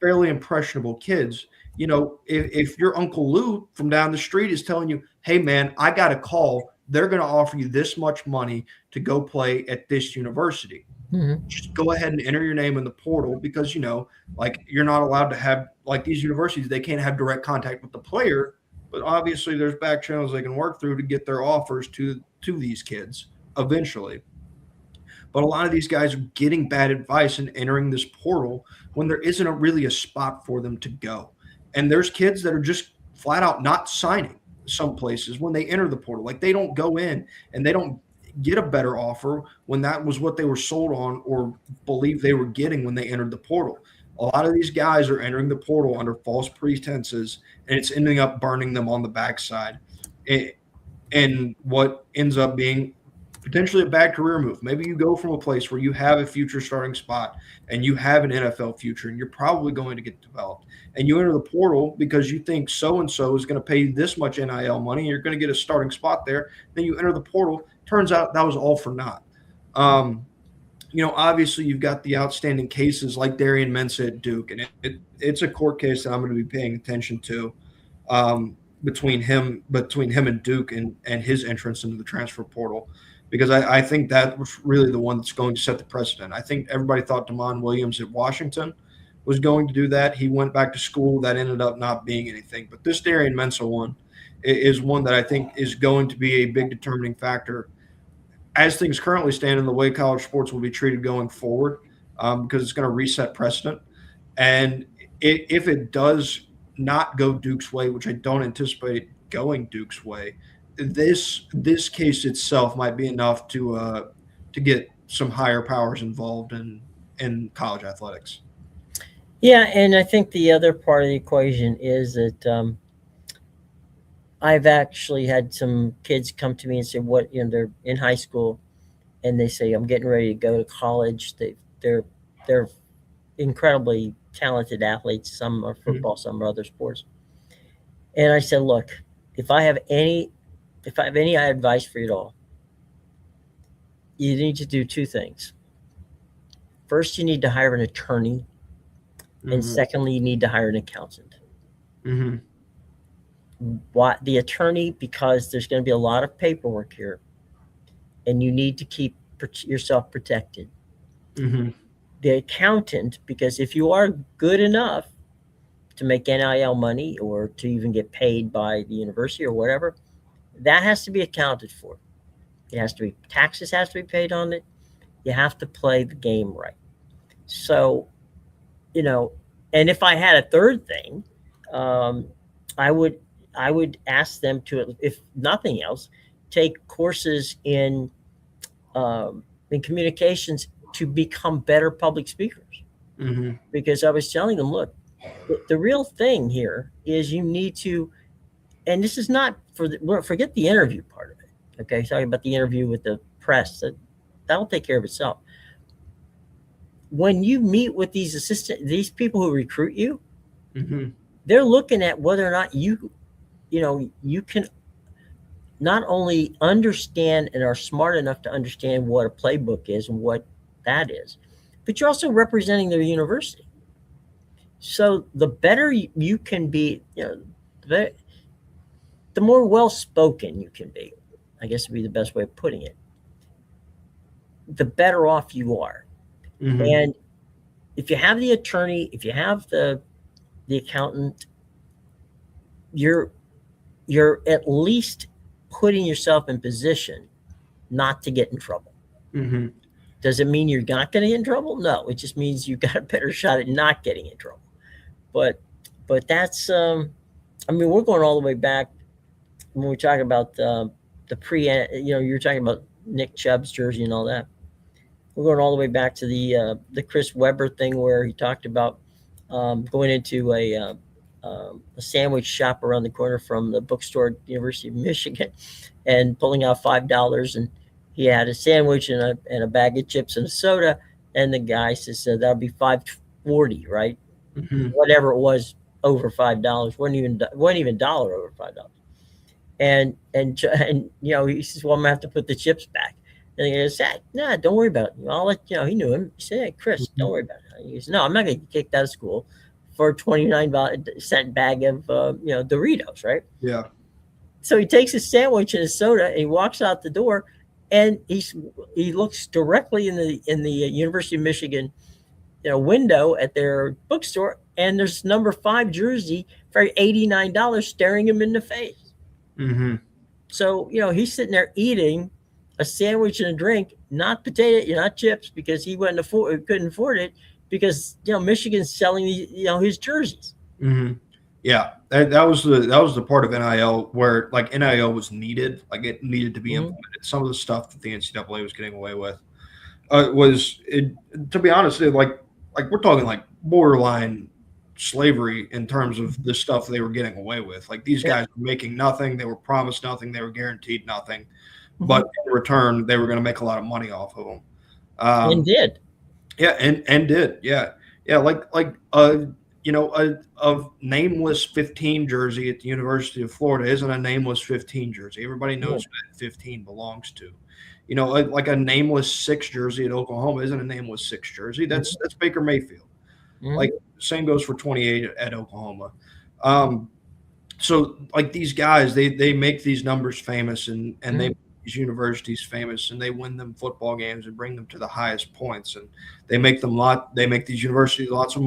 fairly impressionable kids. If your Uncle Lou from down the street is telling you, hey, man, I got a call, they're going to offer you this much money to go play at this university. Mm-hmm. Just go ahead and enter your name in the portal because, like you're not allowed to have, like these universities, they can't have direct contact with the player. But obviously there's back channels they can work through to get their offers to these kids eventually. But a lot of these guys are getting bad advice and entering this portal when there isn't really a spot for them to go. And there's kids that are just flat out not signing some places when they enter the portal. Like they don't go in and they don't get a better offer when that was what they were sold on or believe they were getting when they entered the portal. A lot of these guys are entering the portal under false pretenses, and it's ending up burning them on the backside. And what ends up being potentially a bad career move. Maybe you go from a place where you have a future starting spot and you have an NFL future and you're probably going to get developed, and you enter the portal because you think so-and-so is going to pay you this much NIL money and you're going to get a starting spot there. Then you enter the portal. Turns out that was all for naught. Obviously you've got the outstanding cases like Darian Mensah at Duke, and it's a court case that I'm going to be paying attention to between him and Duke and his entrance into the transfer portal. Because I think that was really the one that's going to set the precedent. I think everybody thought Damon Williams at Washington was going to do that. He went back to school. That ended up not being anything. But this Darian Mensah one is one that I think is going to be a big determining factor as things currently stand in the way college sports will be treated going forward, because it's going to reset precedent. And if it does not go Duke's way, which I don't anticipate going Duke's way, this case itself might be enough to get some higher powers involved in college athletics. Yeah, and I think the other part of the equation is that I've actually had some kids come to me and say, "What they're in high school, and they say I'm getting ready to go to college. They're incredibly talented athletes. Some are Mhm. football, some are other sports." And I said, "Look, if I have any advice for you at all, you need to do two things. First, you need to hire an attorney, and Mhm. secondly, you need to hire an accountant. Mhm. Why the attorney? Because there's going to be a lot of paperwork here, and you need to keep yourself protected. Mhm. The accountant, because if you are good enough to make NIL money or to even get paid by the university or whatever, that has to be accounted for. It has to be taxes has to be paid on it. You have to play the game right. So, you know, and if I had a third thing, um, I would ask them to, if nothing else, take courses in communications to become better public speakers. Mhm. Because I was telling them, look, the real thing here is you need to, and this is not for forget the interview part of it. Okay, talking about the interview with the press, that'll take care of itself. When you meet with these people who recruit you, Mhm. they're looking at whether or not you can not only understand and are smart enough to understand what a playbook is and what that is, but you're also representing their university. So the better you can be, the more well spoken you can be, I guess would be the best way of putting it, the better off you are. Mhm. And if you have the attorney, if you have the accountant, you're at least putting yourself in position not to get in trouble. Mhm. Does it mean you're not going to get in trouble? No, it just means you've got a better shot at not getting in trouble. But that's I mean, we're going all the way back when we talk about the pre. You're talking about Nick Chubb's jersey and all that. We're going all the way back to the Chris Webber thing where he talked about going into a sandwich shop around the corner from the bookstore at the University of Michigan and pulling out $5, and he had a sandwich and a bag of chips and a soda, and the guy says that'll be $5.40, right? Mhm. Whatever it was over $5 wasn't even dollar over $5. And he says, well, I'm gonna have to put the chips back. And he goes, hey, nah, don't worry about it. I'll let he knew him. He said, hey, Chris, don't Mhm. worry about it. He goes, no, I'm not gonna get kicked out of school for a 29-cent bag of Doritos, right? Yeah. So he takes his sandwich and his soda and he walks out the door, and he looks directly in the University of Michigan window at their bookstore, and there's number 5 jersey for $89 staring him in the face. Mhm. So, he's sitting there eating a sandwich and a drink, not not chips, because couldn't afford it, because Michigan's selling his jerseys. Mhm. Yeah, that was the part of NIL where like NIL was needed, like it needed to be Hmm. implemented. Some of the stuff that the NCAA was getting away with to be honest, like we're talking like borderline slavery in terms of the stuff they were getting away with. Like these Yeah. guys were making nothing, they were promised nothing, they were guaranteed nothing, Hmm. but in return they were going to make a lot of money off of them. And did. Yeah, and did yeah a nameless 15 jersey at the University of Florida isn't a nameless 15 jersey. Everybody Yeah. knows who that 15 belongs to. Like a nameless 6 jersey at Oklahoma isn't a nameless 6 jersey. Hmm. That's Baker Mayfield. Hmm. Like same goes for 28 at Oklahoma. Um, so like these guys, they make these numbers famous and they Hmm. make these universities famous and they win them football games and bring them to the highest points and they make these universities lots of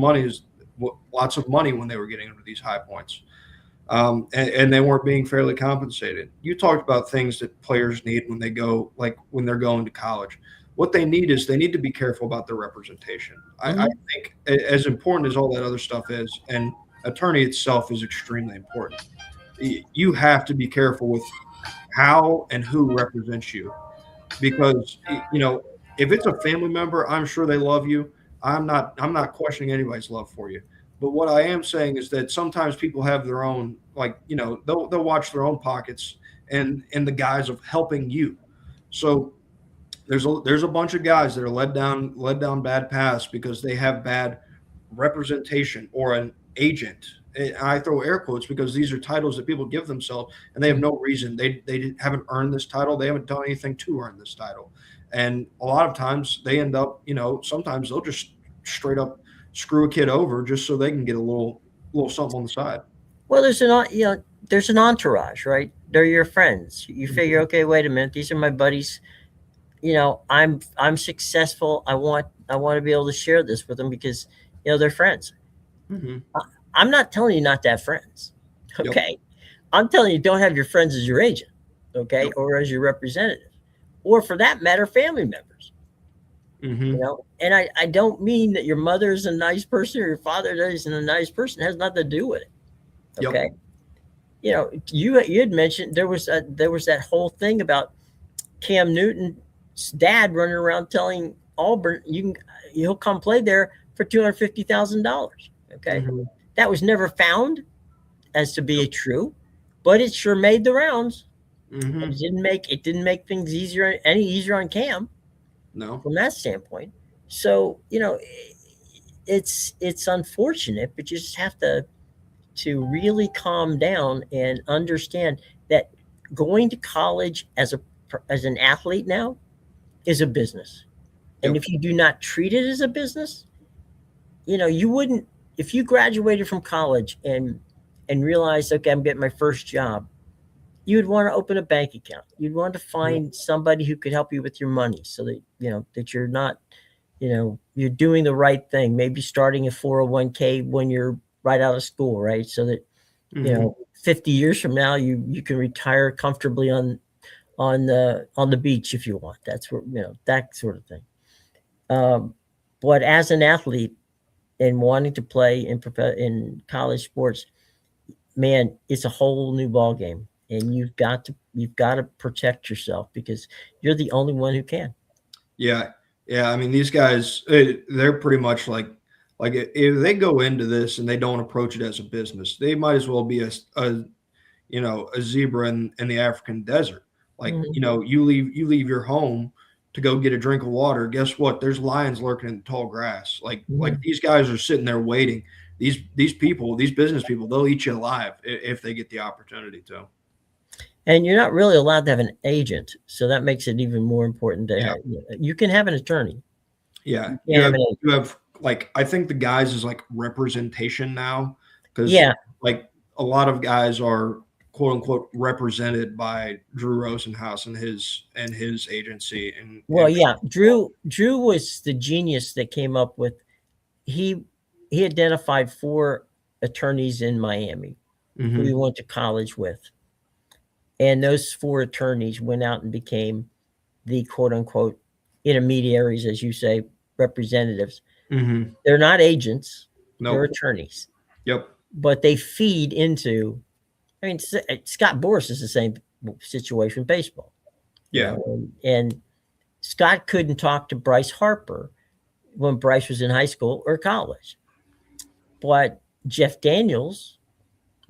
money when they were getting to these high points. And they weren't being fairly compensated. You talked about things that players need when they go, like when they're going to college. What they need is they need to be careful about their representation. I Hmm. think as important as all that other stuff is, and attorney itself is extremely important. You have to be careful with how and who represents you, because if it's a family member, I'm sure they love you. I'm not questioning anybody's love for you. But what I am saying is that sometimes people have their own, they'll watch their own pockets and in the guise of helping you. So there's a bunch of guys that are led down bad paths because they have bad representation or an agent. And I throw air quotes because these are titles that people give themselves, and they have no reason. They haven't earned this title. They haven't done anything to earn this title. And a lot of times they end up, sometimes they'll just straight up screw a kid over just so they can get a little something on the side. Well, there's an entourage, right? They're your friends. You figure, okay, wait a minute, these are my buddies. I'm successful. I want to be able to share this with them because they're friends. Mm-hmm. I'm not telling you not to have friends, okay? Yep. I'm telling you don't have your friends as your agent, okay, Yep. or as your representative, or for that matter, family members. Mm-hmm. And I don't mean that your mother is a nice person or your father isn't a nice person. It has nothing to do with it, okay? Yep. You had mentioned there was that whole thing about Cam Newton's dad running around telling Auburn he'll come play there for $250,000. Okay, Mm-hmm. that was never found as to be true, but it sure made the rounds. Mm-hmm. It didn't make things any easier on Cam. No. From that standpoint. So it's unfortunate, but you just have to really calm down and understand that going to college as an athlete now is a business. And Yep. if you do not treat it as a business, you wouldn't, if you graduated from college and realized, okay, I'm getting my first job, you would want to open a bank account. You'd want to find somebody who could help you with your money so that, that you're not, you're doing the right thing. Maybe starting a 401k when you're right out of school, right? So that, 50 years from now, you can retire comfortably on the beach if you want. That's where, that sort of thing. But as an athlete and wanting to play in college sports, man, it's a whole new ball game, and you've got to protect yourself because you're the only one who can. Yeah. I mean, these guys, they're pretty much like if they go into this and they don't approach it as a business, they might as well be a zebra in the African desert. Like, you leave your home to go get a drink of water. Guess what? There's lions lurking in the tall grass. Like these guys are sitting there waiting. These business people, they'll eat you alive if they get the opportunity to. And you're not really allowed to have an agent, so that makes it even more important to have. You can have an attorney. Yeah, you have like, I think the guys is like representation now, because like a lot of guys are quote unquote represented by Drew Rosenhaus and his agency. Drew was the genius that came up with. He identified 4 attorneys in Miami who he went to college with, and those 4 attorneys went out and became the quote unquote intermediaries, as you say, representatives. They're not agents. Nope. They're attorneys. Yep. But they feed into, I mean, Scott Boras is the same situation with baseball. Yeah. And Scott couldn't talk to Bryce Harper when Bryce was in high school or college. But Jeff Daniels,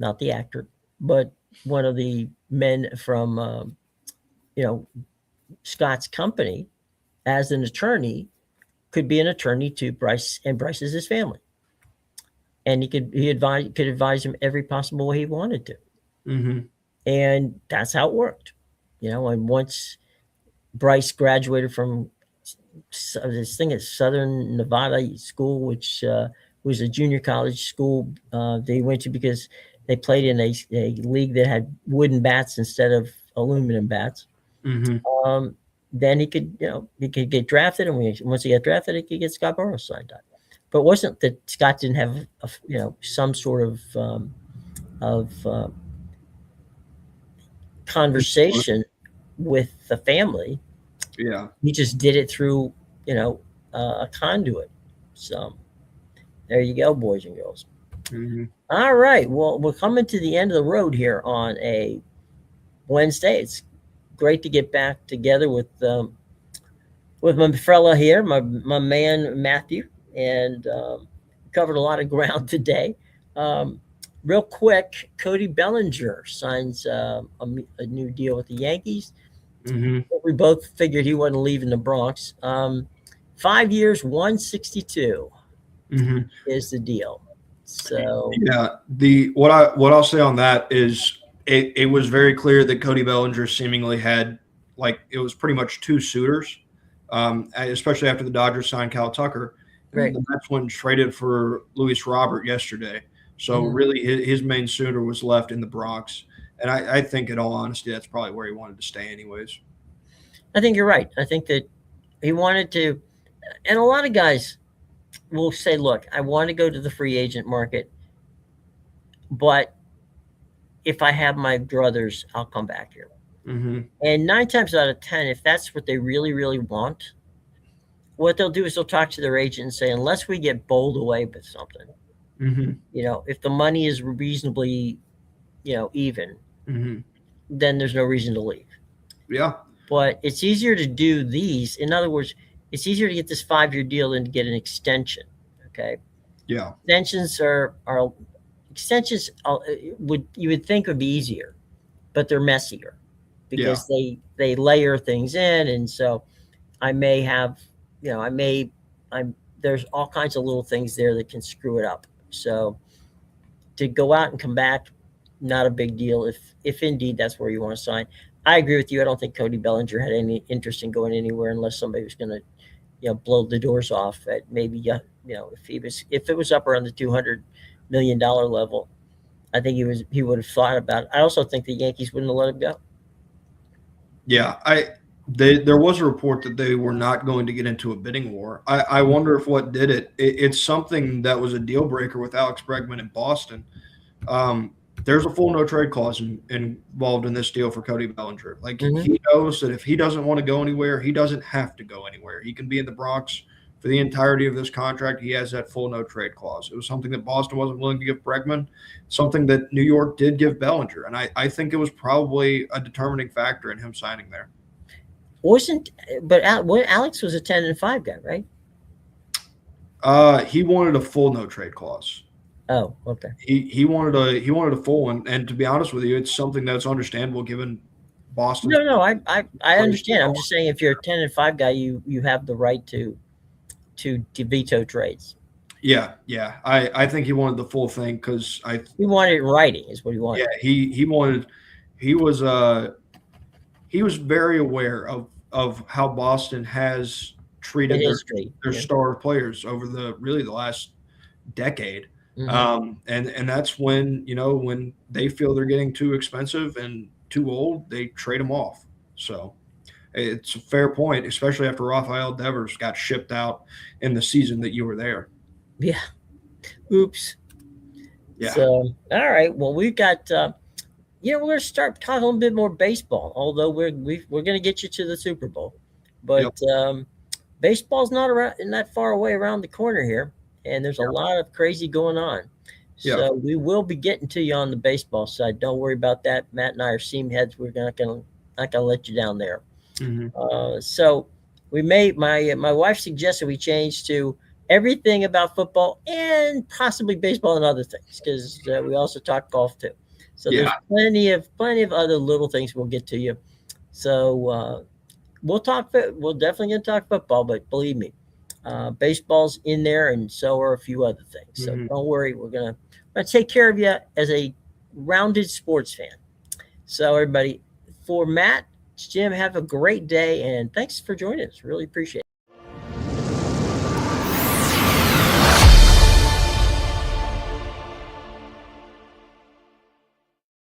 not the actor, but one of the men from, Scott's company, as an attorney, could be an attorney to Bryce, and Bryce is his family. And he could advise him every possible way he wanted to. And that's how it worked. And once Bryce graduated from this thing at Southern Nevada School, which was a junior college school they went to because they played in a league that had wooden bats instead of aluminum bats. Then he could get drafted, and once he got drafted, he could get Scott Boras signed up. But it wasn't that Scott didn't have some sort of conversation with the family. Yeah, he just did it through a conduit. So there you go, boys and girls. Mhm. All right. Well, we're coming to the end of the road here on a Wednesday. It's great to get back together with my fella here, my man Matthew, and covered a lot of ground today. Um, Real quick, Cody Bellinger signs a new deal with the Yankees. Mhm. We both figured he wasn't leaving the Bronx. 5 years, 162 Mhm. is the deal. So Yeah. What I'll say on that is it was very clear that Cody Bellinger seemingly had, like, it was pretty much two suitors, especially after the Dodgers signed Cal Tucker, and then right. the Mets went and traded for Luis Robert yesterday. So Mhm. really, his main suitor was left in the Bronx, and I think, in all honesty, that's probably where he wanted to stay, anyways. I think you're right. I think that he wanted to, and a lot of guys will say, "Look, I want to go to the free agent market, but if I have my druthers, I'll come back here." Hmm. And 9 times out of 10, if that's what they really, really want, what they'll do is they'll talk to their agent and say, unless we get bowled away with something, Hmm. if the money is reasonably, even, Hmm. then there's no reason to leave. Yeah. But it's easier to do these. In other words, it's easier to get this 5-year deal than to get an extension. Okay. Yeah. Extensions would you would think would be easier, but they're messier Yeah. because they layer things in, and so I may have, I may, I'm there's all kinds of little things there that can screw it up. So to go out and come back, not a big deal if indeed that's where you want to sign. I agree with you. I don't think Cody Bellinger had any interest in going anywhere unless somebody was going to, blow the doors off at maybe, if it was up around the $200 million level. I think he would have thought about it. I also think the Yankees wouldn't have let him go. Yeah, there was a report that they were not going to get into a bidding war. I wonder if what did it's something that was a deal breaker with Alex Bregman in Boston. There's a full no trade clause involved in this deal for Cody Bellinger. Like, Mm-hmm. he knows that if he doesn't want to go anywhere, he doesn't have to go anywhere. He can be in the Bronx for the entirety of this contract. He has that full no trade clause. It was something that Boston wasn't willing to give Bregman, something that New York did give Bellinger, and I think it was probably a determining factor in him signing there. Wasn't but Alex was a 10-5 guy, right? He wanted a full no trade clause. Oh, okay. He wanted a full one, and to be honest with you, it's something that's understandable given Boston's. No, I understand. I'm just saying if you're a 10-5 guy, you have the right to veto trades. Yeah. I think he wanted the full thing because He wanted it in writing, is what he yeah, wanted. he wanted he was he was very aware of how Boston has In treated history. their Yeah. star players over the last decade. Hmm. And that's when they feel they're getting too expensive and too old, they trade them off. So it's a fair point, especially after Rafael Devers got shipped out in the season that you were there. Yeah. Oops. Yeah. So, all right. Well, we've got. We're going to start talking a little bit more baseball. Although we're going to get you to the Super Bowl, Yep. but baseball's not far away around the corner here, and there's a Yep. lot of crazy going on. Yeah. So we will be getting to you on the baseball side. Don't worry about that. Matt and I are seam heads. We're not gonna let you down there. Hmm. So my wife suggested we change to everything about football and possibly baseball and other things because we also talk golf too. So there's Yeah. plenty of other little things we'll get to you. So we're definitely gonna talk football, but believe me, baseball's in there, and so are a few other things. So Hmm. don't worry, we're gonna take care of you as a rounded sports fan. So everybody, for Matt, Jim, have a great day, and thanks for joining us. Really appreciate it.